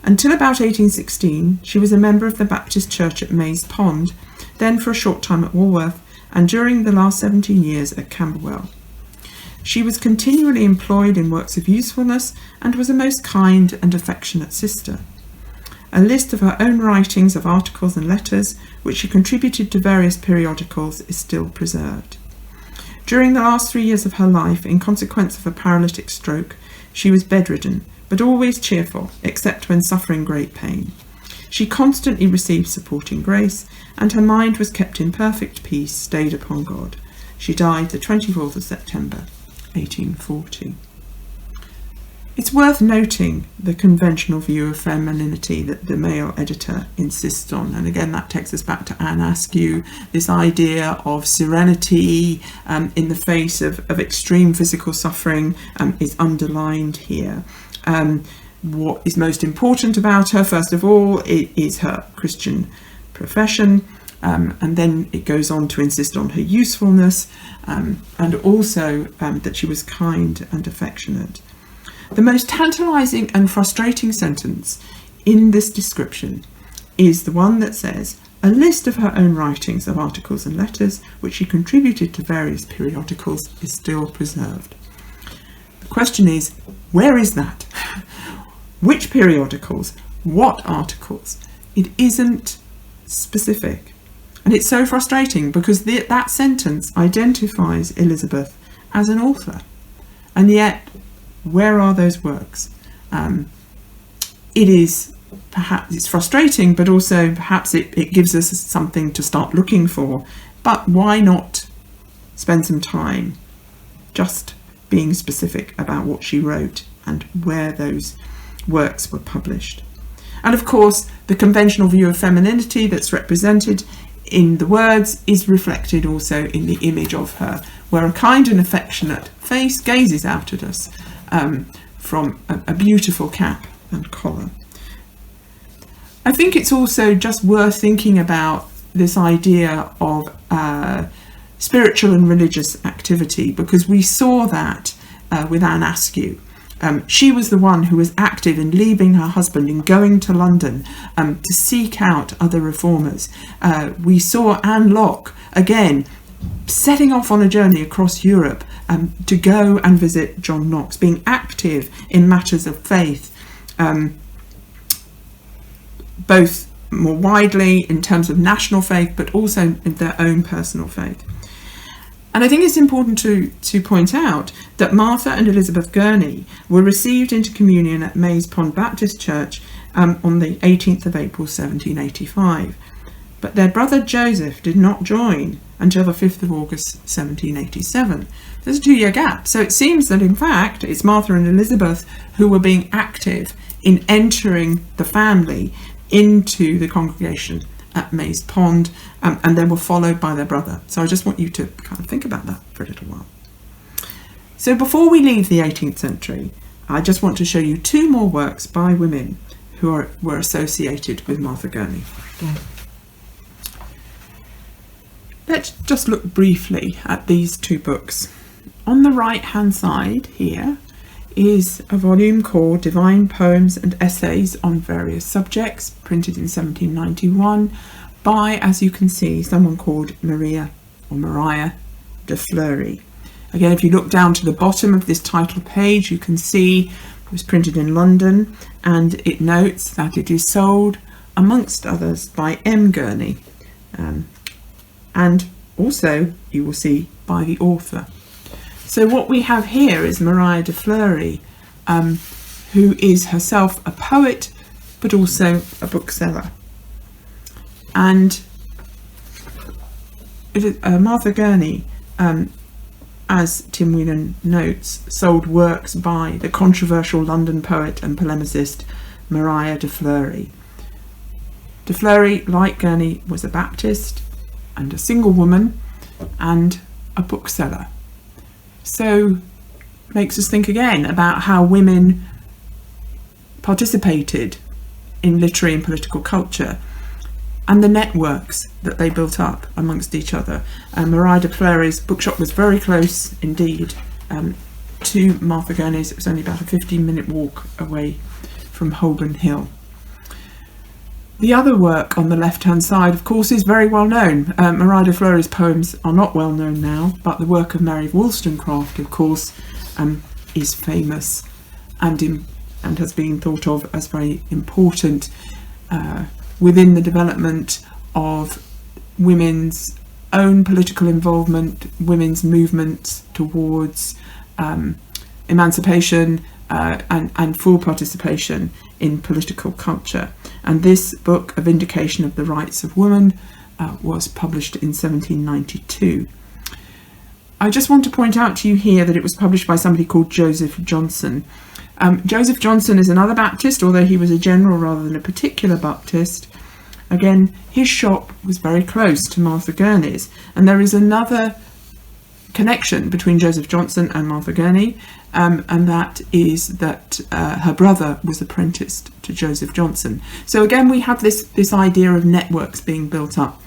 Until about 1816, she was a member of the Baptist Church at Mays Pond, then for a short time at Walworth, and during the last 17 years at Camberwell. She was continually employed in works of usefulness and was a most kind and affectionate sister. A list of her own writings of articles and letters, which she contributed to various periodicals, is still preserved. During the last 3 years of her life, in consequence of a paralytic stroke, she was bedridden, but always cheerful, except when suffering great pain. She constantly received supporting grace, and her mind was kept in perfect peace, stayed upon God. She died the 24th of September 1840. It's worth noting the conventional view of femininity that the male editor insists on, and again that takes us back to Anne Askew. This idea of serenity in the face of extreme physical suffering is underlined here. What is most important about her, first of all, is her Christian profession, and then it goes on to insist on her usefulness, and also that she was kind and affectionate. The most tantalising and frustrating sentence in this description is the one that says, "A list of her own writings of articles and letters, which she contributed to various periodicals, is still preserved." The question is, where is that? Which periodicals? What articles? It isn't specific. And it's so frustrating because that sentence identifies Elizabeth as an author. And yet, where are those works? It's frustrating, but also perhaps it gives us something to start looking for. But why not spend some time just being specific about what she wrote and where those works were published? And of course, the conventional view of femininity that's represented in the words is reflected also in the image of her, where a kind and affectionate face gazes out at us from a beautiful cap and collar. I think it's also just worth thinking about this idea of spiritual and religious activity, because we saw that with Anne Askew. She was the one who was active in leaving her husband and going to London to seek out other reformers. We saw Anne Locke, again, setting off on a journey across Europe to go and visit John Knox, being active in matters of faith, both more widely in terms of national faith, but also in their own personal faith. And I think it's important to point out that Martha and Elizabeth Gurney were received into communion at Maze Pond Baptist Church on the 18th of April 1785. But their brother Joseph did not join until the 5th of August 1787. There's a 2-year gap. So it seems that in fact it's Martha and Elizabeth who were being active in entering the family into the congregation at Maze Pond, and they were followed by their brother. So I just want you to kind of think about that for a little while. So before we leave the 18th century, I just want to show you 2 more works by women who were associated with Martha Gurney. Let's just look briefly at these 2 books. On the right hand side here is a volume called Divine Poems and Essays on Various Subjects, printed in 1791 by, as you can see, someone called Mariah de Fleury. Again, if you look down to the bottom of this title page, you can see it was printed in London, and it notes that it is sold, amongst others, by M. Gurney, and also, you will see, by the author. So what we have here is Mariah de Fleury, who is herself a poet, but also a bookseller. And Martha Gurney, as Tim Whelan notes, sold works by the controversial London poet and polemicist Mariah de Fleury. De Fleury, like Gurney, was a Baptist and a single woman and a bookseller. So makes us think again about how women participated in literary and political culture and the networks that they built up amongst each other. Mariah de Fleury's bookshop was very close indeed to Martha Gurney's. It was only about a 15-minute walk away from Holborn Hill. The other work on the left-hand side, of course, is very well known. Mariah de Fleury's poems are not well known now, but the work of Mary Wollstonecraft, of course, is famous and has been thought of as very important within the development of women's own political involvement, women's movements towards emancipation and full participation in political culture. And this book, A Vindication of the Rights of Woman, was published in 1792. I just want to point out to you here that it was published by somebody called Joseph Johnson. Joseph Johnson is another Baptist, although he was a general rather than a particular Baptist. Again, his shop was very close to Martha Gurney's, and there is another connection between Joseph Johnson and Martha Gurney, and that is that her brother was apprenticed to Joseph Johnson. So again, we have this idea of networks being built up.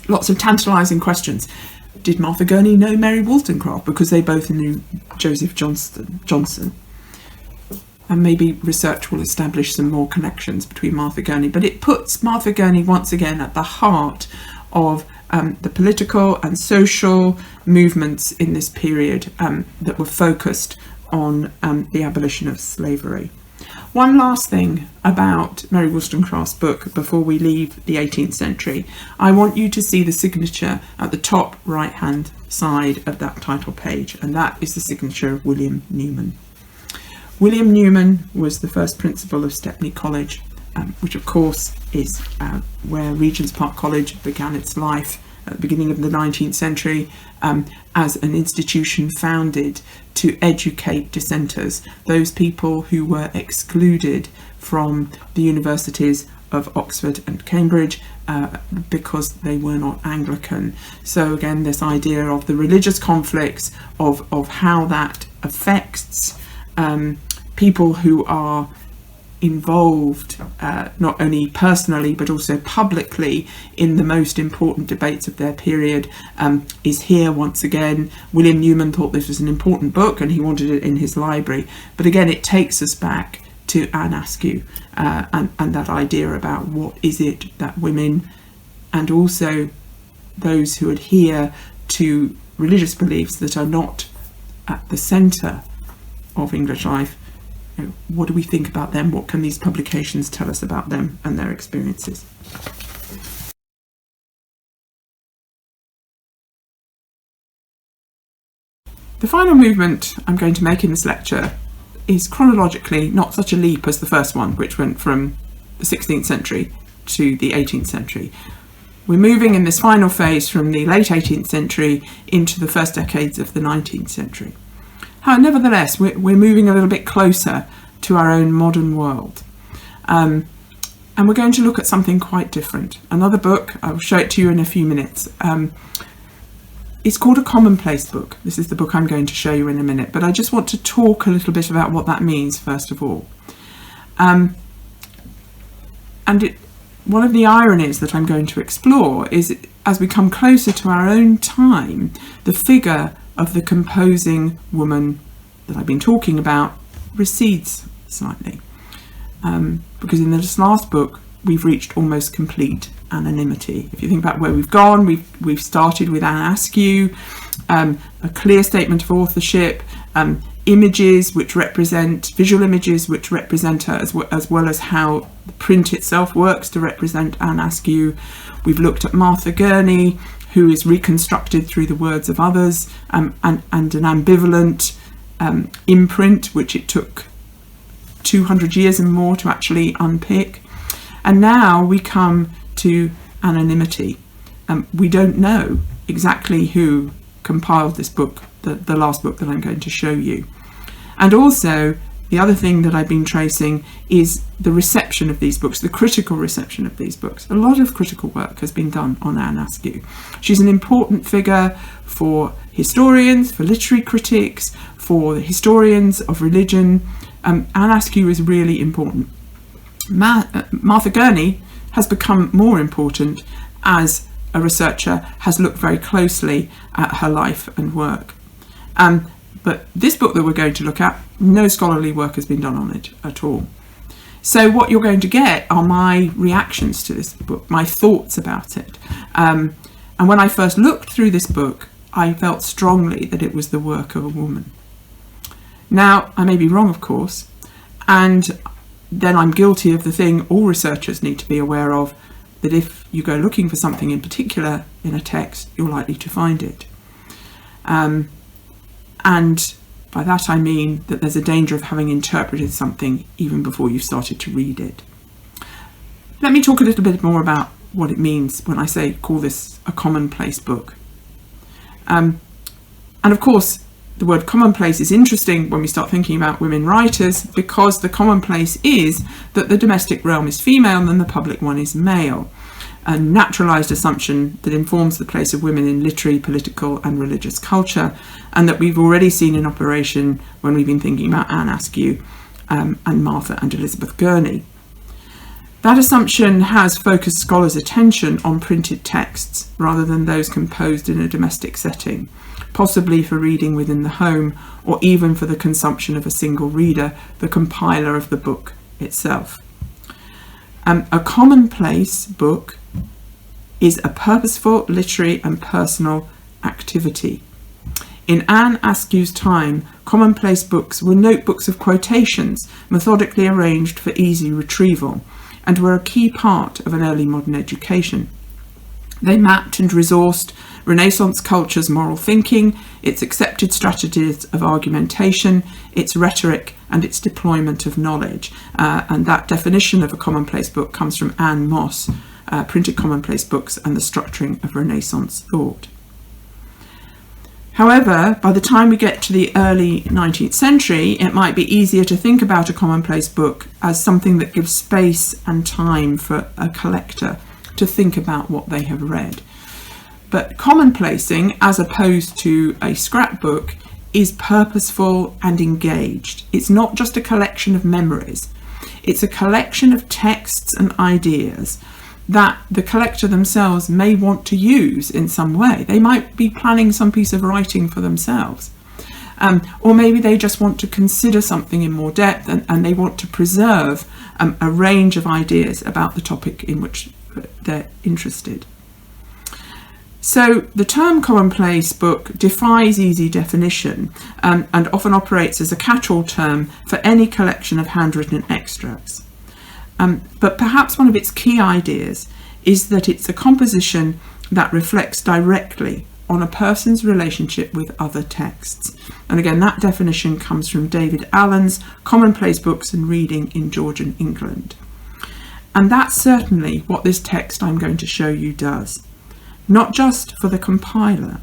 Lots of tantalising questions. Did Martha Gurney know Mary Wollstonecraft? Because they both knew Joseph Johnson. And maybe research will establish some more connections between Martha Gurney. But it puts Martha Gurney once again at the heart of the political and social movements in this period that were focused on the abolition of slavery. One last thing about Mary Wollstonecraft's book before we leave the 18th century. I want you to see the signature at the top right hand side of that title page, and that is the signature of William Newman. William Newman was the first principal of Stepney College, which of course is where Regent's Park College began its life at the beginning of the 19th century as an institution founded to educate dissenters, those people who were excluded from the universities of Oxford and Cambridge because they were not Anglican. So again, this idea of the religious conflicts, of how that affects people who are involved not only personally but also publicly in the most important debates of their period is here once again. William Newman thought this was an important book and he wanted it in his library, but again it takes us back to Anne Askew and that idea about what is it that women and also those who adhere to religious beliefs that are not at the centre of English life. What do we think about them? What can these publications tell us about them and their experiences? The final movement I'm going to make in this lecture is chronologically not such a leap as the first one, which went from the 16th century to the 18th century. We're moving in this final phase from the late 18th century into the first decades of the 19th century. Nevertheless, we're moving a little bit closer to our own modern world. And we're going to look at something quite different. Another book, I'll show it to you in a few minutes. It's called a Commonplace Book. This is the book I'm going to show you in a minute, but I just want to talk a little bit about what that means, first of all. One of the ironies that I'm going to explore is, as we come closer to our own time, the figure of the composing woman that I've been talking about recedes slightly. Because in this last book, we've reached almost complete anonymity. If you think about where we've gone, we've started with Anne Askew, a clear statement of authorship, images which represent, visual images which represent her, as well as how the print itself works to represent Anne Askew. We've looked at Martha Gurney, who is reconstructed through the words of others, and an ambivalent imprint, which it took 200 years and more to actually unpick. And now we come to anonymity. We don't know exactly who compiled this book, the last book that I'm going to show you. And also, the other thing that I've been tracing is the reception of these books, the critical reception of these books. A lot of critical work has been done on Anne Askew. She's an important figure for historians, for literary critics, for the historians of religion. Anne Askew is really important. Martha Gurney has become more important as a researcher has looked very closely at her life and work. But this book that we're going to look at, no scholarly work has been done on it at all. So what you're going to get are my reactions to this book, my thoughts about it. And when I first looked through this book, I felt strongly that it was the work of a woman. Now, I may be wrong, of course, and then I'm guilty of the thing all researchers need to be aware of, that if you go looking for something in particular in a text, you're likely to find it. And by that I mean that there's a danger of having interpreted something even before you've started to read it. Let me talk a little bit more about what it means when I say call this a commonplace book. And of course, the word commonplace is interesting when we start thinking about women writers, because the commonplace is that the domestic realm is female and the public one is male. A naturalised assumption that informs the place of women in literary, political and religious culture, and that we've already seen in operation when we've been thinking about Anne Askew and Martha and Elizabeth Gurney. That assumption has focused scholars' attention on printed texts rather than those composed in a domestic setting, possibly for reading within the home or even for the consumption of a single reader, the compiler of the book itself. A commonplace book is a purposeful literary and personal activity. In Anne Askew's time, commonplace books were notebooks of quotations methodically arranged for easy retrieval, and were a key part of an early modern education. They mapped and resourced Renaissance culture's moral thinking, its accepted strategies of argumentation, its rhetoric, and its deployment of knowledge. And that definition of a commonplace book comes from Anne Moss, Printed Commonplace Books and the Structuring of Renaissance Thought. However, by the time we get to the early 19th century, it might be easier to think about a commonplace book as something that gives space and time for a collector to think about what they have read. But commonplacing, as opposed to a scrapbook, is purposeful and engaged. It's not just a collection of memories. It's a collection of texts and ideas that the collector themselves may want to use in some way. They might be planning some piece of writing for themselves. Or maybe they just want to consider something in more depth and they want to preserve a range of ideas about the topic in which they're interested. So the term commonplace book defies easy definition and often operates as a catch-all term for any collection of handwritten extracts. But perhaps one of its key ideas is that it's a composition that reflects directly on a person's relationship with other texts. And again, that definition comes from David Allen's Commonplace Books and Reading in Georgian England. And that's certainly what this text I'm going to show you does. Not just for the compiler.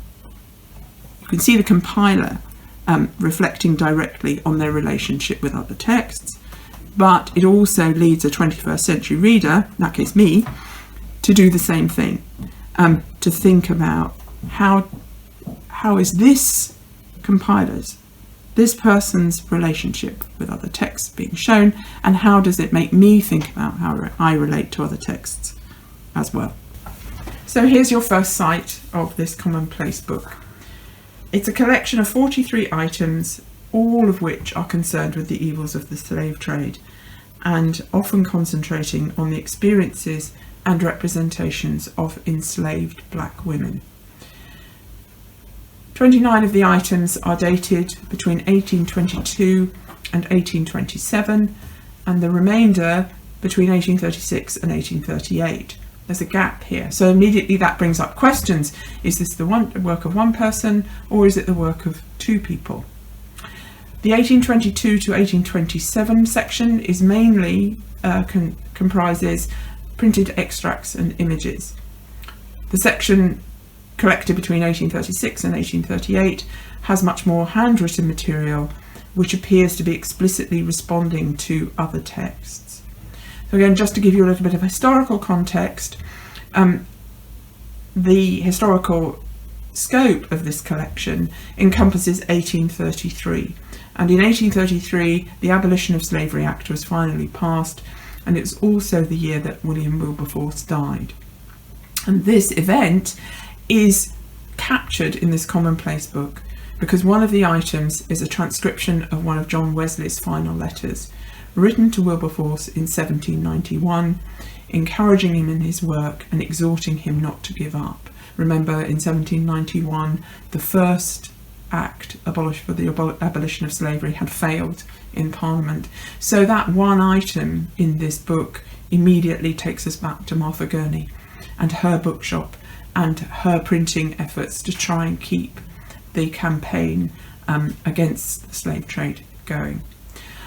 You can see the compiler reflecting directly on their relationship with other texts, but it also leads a 21st century reader, in that case me, to do the same thing, to think about how is this compiler's, this person's relationship with other texts being shown, and how does it make me think about how I relate to other texts as well. So here's your first sight of this commonplace book. It's a collection of 43 items, all of which are concerned with the evils of the slave trade, and often concentrating on the experiences and representations of enslaved black women. 29 of the items are dated between 1822 and 1827, and the remainder between 1836 and 1838. There's a gap here, so immediately that brings up questions. Is this the work of one person, or is it the work of two people? The 1822 to 1827 section is mainly comprises printed extracts and images. The section collected between 1836 and 1838 has much more handwritten material, which appears to be explicitly responding to other texts. So again, just to give you a little bit of historical context, the historical scope of this collection encompasses 1833. And in 1833, the Abolition of Slavery Act was finally passed, and it was also the year that William Wilberforce died. And this event is captured in this commonplace book because one of the items is a transcription of one of John Wesley's final letters, written to Wilberforce in 1791, encouraging him in his work and exhorting him not to give up. Remember, in 1791, the first act for the abolition of slavery had failed in Parliament. So that one item in this book immediately takes us back to Martha Gurney and her bookshop and her printing efforts to try and keep the campaign against the slave trade going.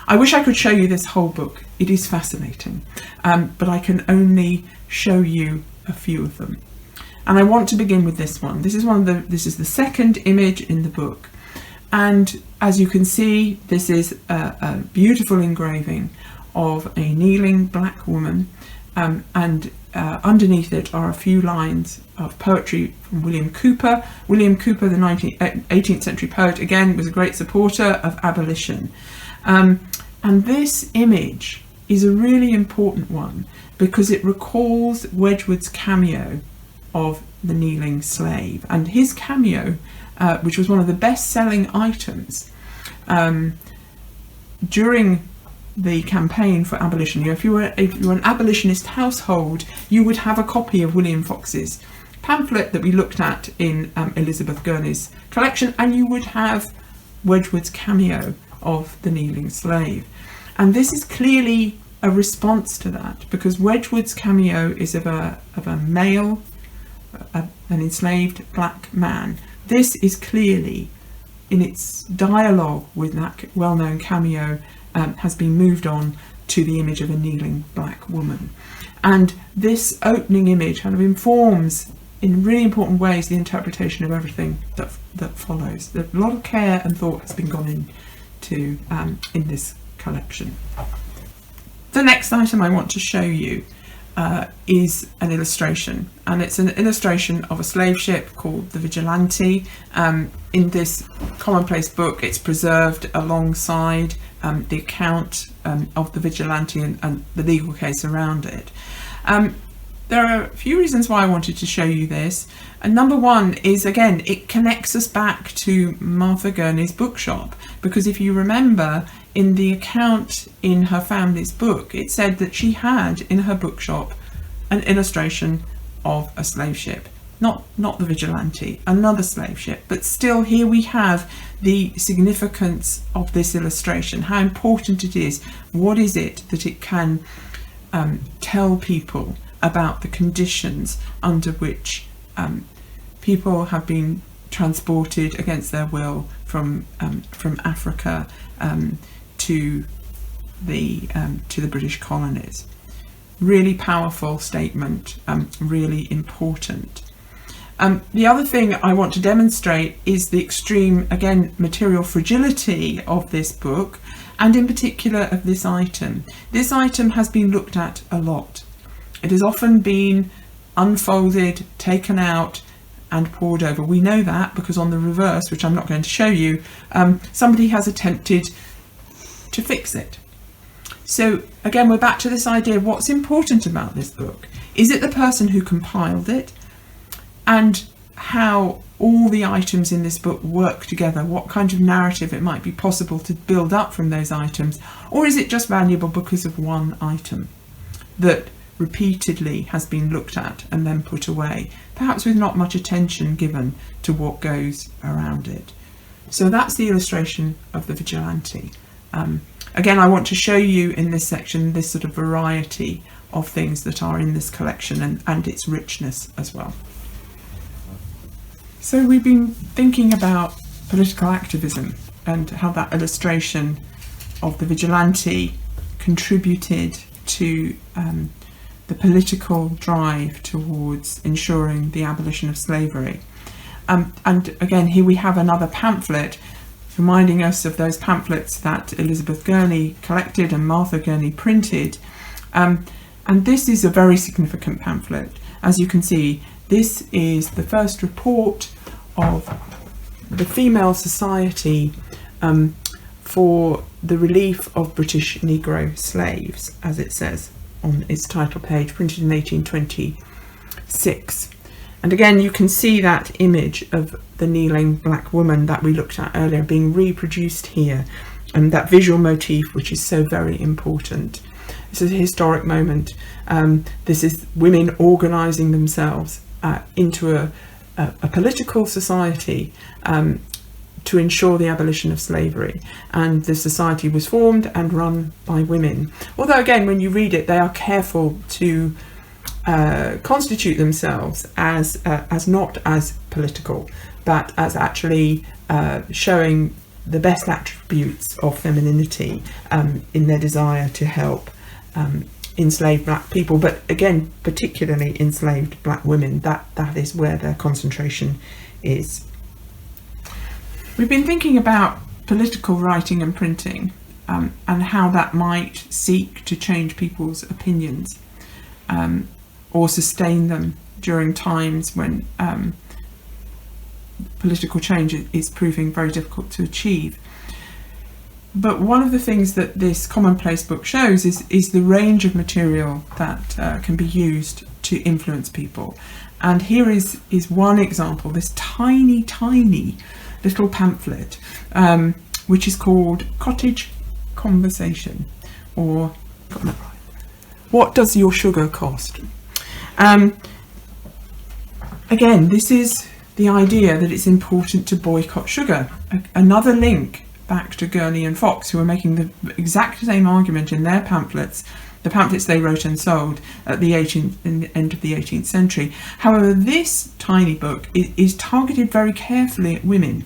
I wish I could show you this whole book. It is fascinating, but I can only show you a few of them. And I want to begin with this one. This is the second image in the book. And as you can see, this is a beautiful engraving of a kneeling black woman, and underneath it are a few lines of poetry from William Cooper. William Cooper, the 18th century poet, again was a great supporter of abolition. And this image is a really important one because it recalls Wedgwood's cameo of the kneeling slave, and his cameo, which was one of the best-selling items during the campaign for abolition. If you were an abolitionist household, you would have a copy of William Fox's pamphlet that we looked at in Elizabeth Gurney's collection, and you would have Wedgwood's cameo of the kneeling slave. And this is clearly a response to that, because Wedgwood's cameo is of a male, an enslaved black man. This is clearly, in its dialogue with that well-known cameo, has been moved on to the image of a kneeling black woman. And this opening image kind of informs, in really important ways, the interpretation of everything that follows. A lot of care and thought has been gone into in this collection. The next item I want to show you is an illustration, and it's an illustration of a slave ship called the Vigilante. In this Commonplace Book, it's preserved alongside the account of the Vigilante and the legal case around it. There are a few reasons why I wanted to show you this, and number one is, again, it connects us back to Martha Gurney's bookshop, because if you remember, in the account in her family's book, it said that she had in her bookshop an illustration of a slave ship, not the Vigilante, another slave ship, but still here we have the significance of this illustration, how important it is. What is it that it can tell people about the conditions under which people have been transported against their will from Africa to the British colonies. Really powerful statement, really important. The other thing I want to demonstrate is the extreme, again, material fragility of this book, and in particular of this item. This item has been looked at a lot. It has often been unfolded, taken out and poured over. We know that because on the reverse, which I'm not going to show you, somebody has attempted to fix it. So again, we're back to this idea of what's important about this book. Is it the person who compiled it, and how all the items in this book work together, what kind of narrative it might be possible to build up from those items, or is it just valuable because of one item that repeatedly has been looked at and then put away, perhaps with not much attention given to what goes around it? So that's the illustration of the Vigilante. Again, I want to show you in this section this sort of variety of things that are in this collection and its richness as well. So we've been thinking about political activism and how that illustration of the Vigilante contributed to the political drive towards ensuring the abolition of slavery. And again, here we have another pamphlet reminding us of those pamphlets that Elizabeth Gurney collected and Martha Gurney printed. And this is a very significant pamphlet. As you can see, this is the first report of the Female Society for the Relief of British Negro Slaves, as it says on its title page, printed in 1826. And again, you can see that image of the kneeling black woman that we looked at earlier being reproduced here, and that visual motif, which is so very important. This is a historic moment. This is women organising themselves into a political society to ensure the abolition of slavery, and the society was formed and run by women. Although again, when you read it, they are careful to constitute themselves as not as political, but as actually showing the best attributes of femininity in their desire to help enslaved black people, but again, particularly enslaved black women. That is where their concentration is. We've been thinking about political writing and printing, and how that might seek to change people's opinions, or sustain them during times when political change is proving very difficult to achieve. But one of the things that this Commonplace book shows is the range of material that can be used to influence people. And here is one example, this tiny little pamphlet, which is called Cottage Conversation, or What Does Your Sugar Cost? Again, this is the idea that it's important to boycott sugar. Another link back to Gurney and Fox, who are making the exact same argument in their pamphlets, the pamphlets they wrote and sold at the end of the 18th century. However, this tiny book is targeted very carefully at women.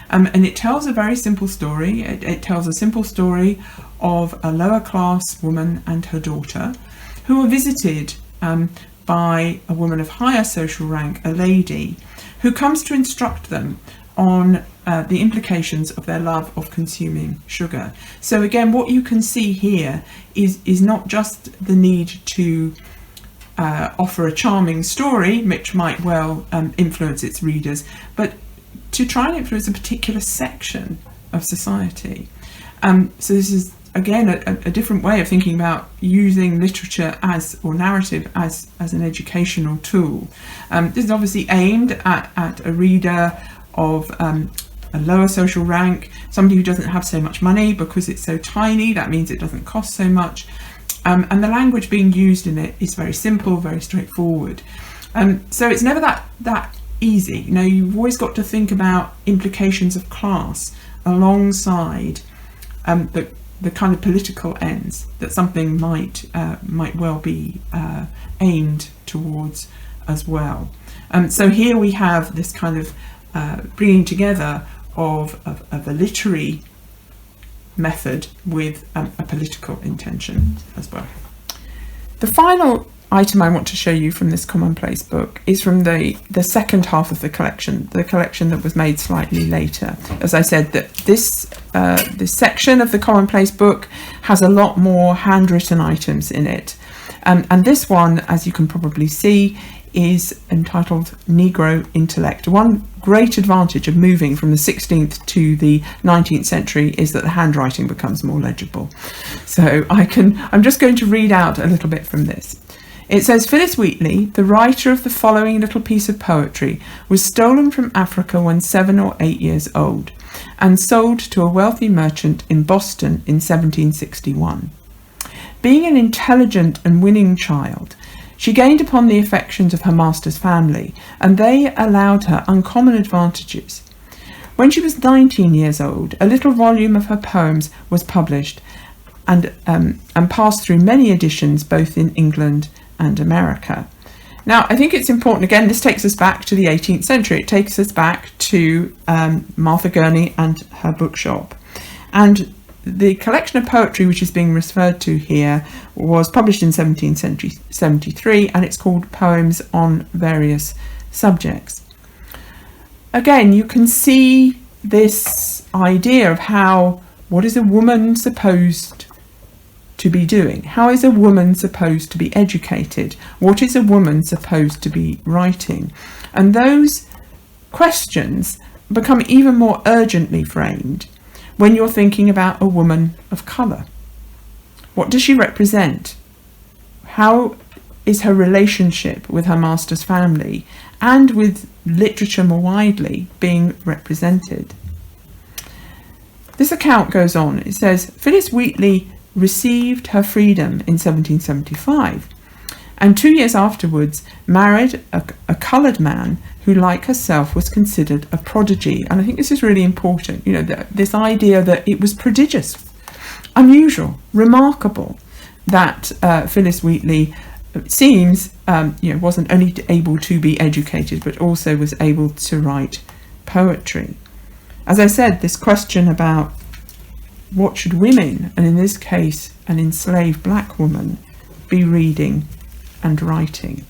And it tells a very simple story. It tells a simple story of a lower class woman and her daughter who are visited by a woman of higher social rank, a lady, who comes to instruct them on the implications of their love of consuming sugar. So again, what you can see here is not just the need to offer a charming story, which might well influence its readers, but to try and influence a particular section of society. So this is again a different way of thinking about using literature or narrative as an educational tool. This is obviously aimed at a reader of a lower social rank, somebody who doesn't have so much money because it's so tiny. That means it doesn't cost so much, and the language being used in it is very simple, very straightforward. So it's never that easy. You know, you've always got to think about implications of class alongside the kind of political ends that something might well be aimed towards as well. So here we have this kind of bringing together of a literary method with a political intention as well. The final item I want to show you from this Commonplace book is from the second half of the collection that was made slightly later. As I said, that this section of the Commonplace book has a lot more handwritten items in it, and this one, as you can probably see, is entitled Negro Intellect. One great advantage of moving from the 16th to the 19th century is that the handwriting becomes more legible. So I'm just going to read out a little bit from this. It says, Phyllis Wheatley, the writer of the following little piece of poetry, was stolen from Africa when 7 or 8 years old and sold to a wealthy merchant in Boston in 1761. Being an intelligent and winning child, she gained upon the affections of her master's family, and they allowed her uncommon advantages. When she was 19 years old, a little volume of her poems was published and passed through many editions both in England and America. Now, I think it's important, again, this takes us back to the 18th century. It takes us back to Martha Gurney and her bookshop. And the collection of poetry which is being referred to here was published in 1773, and it's called Poems on Various Subjects. Again, you can see this idea of what is a woman supposed to be doing? How is a woman supposed to be educated? What is a woman supposed to be writing? And those questions become even more urgently framed when you're thinking about a woman of colour. What does she represent? How is her relationship with her master's family and with literature more widely being represented? This account goes on. It says, Phyllis Wheatley received her freedom in 1775 and 2 years afterwards married a coloured man who, like herself, was considered a prodigy. And I think this is really important, you know, this idea that it was prodigious, unusual, remarkable that Phyllis Wheatley, it seems, wasn't only able to be educated but also was able to write poetry. As I said, this question about what should women, and in this case an enslaved black woman, be reading and writing.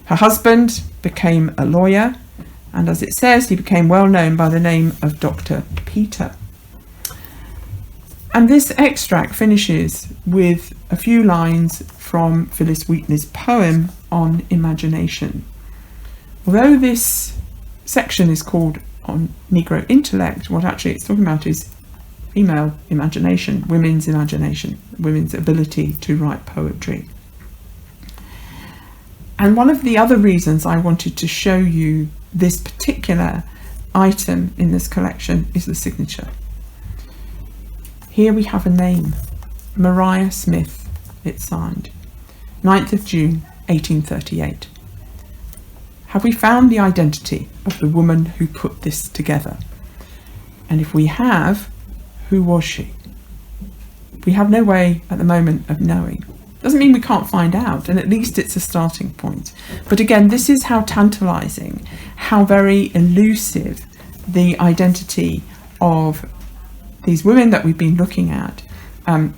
Her husband became a lawyer, and as it says, he became well known by the name of Dr. Peter. And this extract finishes with a few lines from Phyllis Wheatley's poem on imagination. Although this section is called on Negro intellect, what actually it's talking about is female imagination, women's ability to write poetry. And one of the other reasons I wanted to show you this particular item in this collection is the signature. Here we have a name, Maria Smith, it's signed, 9th of June 1838. Have we found the identity of the woman who put this together? And if we have, who was she? We have no way at the moment of knowing. Doesn't mean we can't find out, and at least it's a starting point. But again, this is how tantalising, how very elusive the identity of these women that we've been looking at,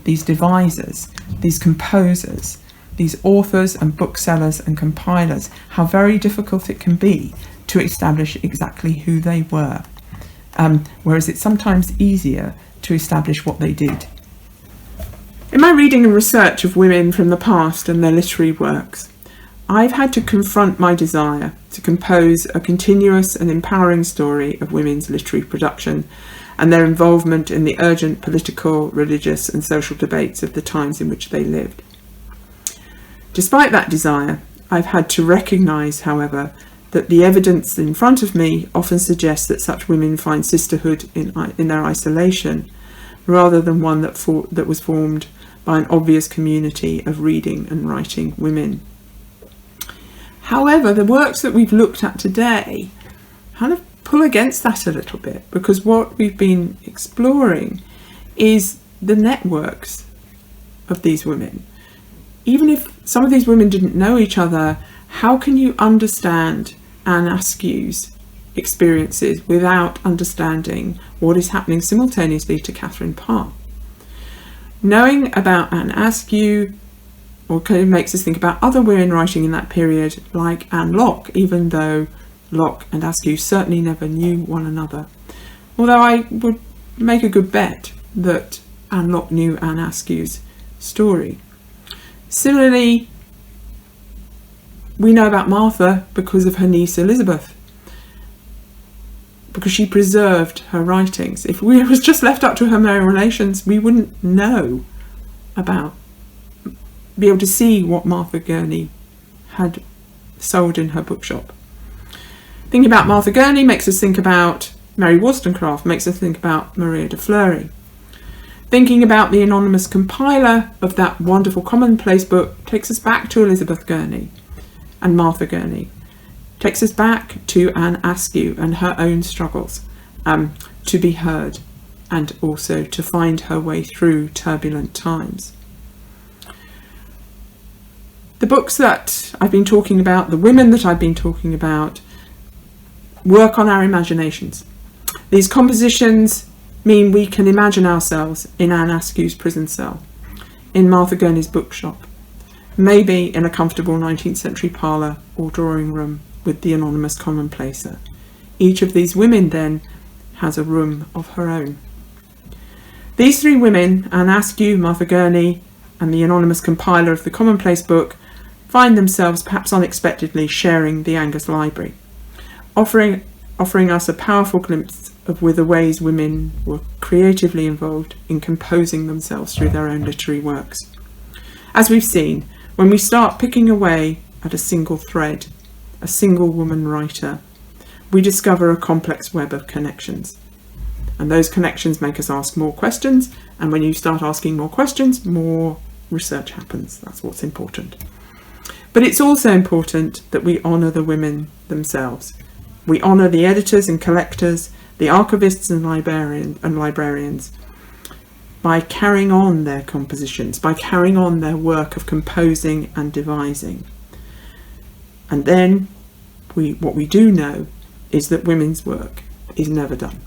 these devisers, these composers, these authors and booksellers and compilers, how very difficult it can be to establish exactly who they were, whereas it's sometimes easier to establish what they did. In my reading and research of women from the past and their literary works, I've had to confront my desire to compose a continuous and empowering story of women's literary production and their involvement in the urgent political, religious and social debates of the times in which they lived. Despite that desire, I've had to recognise, however, that the evidence in front of me often suggests that such women find sisterhood in their isolation, rather than one that was formed by an obvious community of reading and writing women. However, the works that we've looked at today kind of pull against that a little bit, because what we've been exploring is the networks of these women. Even if some of these women didn't know each other, how can you understand Anne Askew's experiences without understanding what is happening simultaneously to Catherine Parr? Knowing about Anne Askew kind of makes us think about other women writing in that period, like Anne Locke, even though Locke and Askew certainly never knew one another. Although I would make a good bet that Anne Locke knew Anne Askew's story. Similarly, we know about Martha because of her niece Elizabeth, because she preserved her writings. If it was just left up to her male relations, we wouldn't know be able to see what Martha Gurney had sold in her bookshop. Thinking about Martha Gurney makes us think about Mary Wollstonecraft, makes us think about Maria de Fleury. Thinking about the anonymous compiler of that wonderful Commonplace Book takes us back to Elizabeth Gurney and Martha Gurney. Takes us back to Anne Askew and her own struggles to be heard and also to find her way through turbulent times. The books that I've been talking about, the women that I've been talking about, work on our imaginations. These compositions mean we can imagine ourselves in Anne Askew's prison cell, in Martha Gurney's bookshop, maybe in a comfortable 19th century parlour or drawing room with the anonymous commonplacer. Each of these women then has a room of her own. These three women, Anne Askew, Martha Gurney and the anonymous compiler of the Commonplace Book, find themselves perhaps unexpectedly sharing the Angus Library, offering us a powerful glimpse of the ways women were creatively involved in composing themselves through their own literary works. As we've seen, when we start picking away at a single thread, a single woman writer, we discover a complex web of connections. And those connections make us ask more questions, and when you start asking more questions, more research happens. That's what's important. But it's also important that we honour the women themselves. We honour the editors and collectors, the archivists and librarians, by carrying on their compositions, by carrying on their work of composing and devising. And then what we do know is that women's work is never done.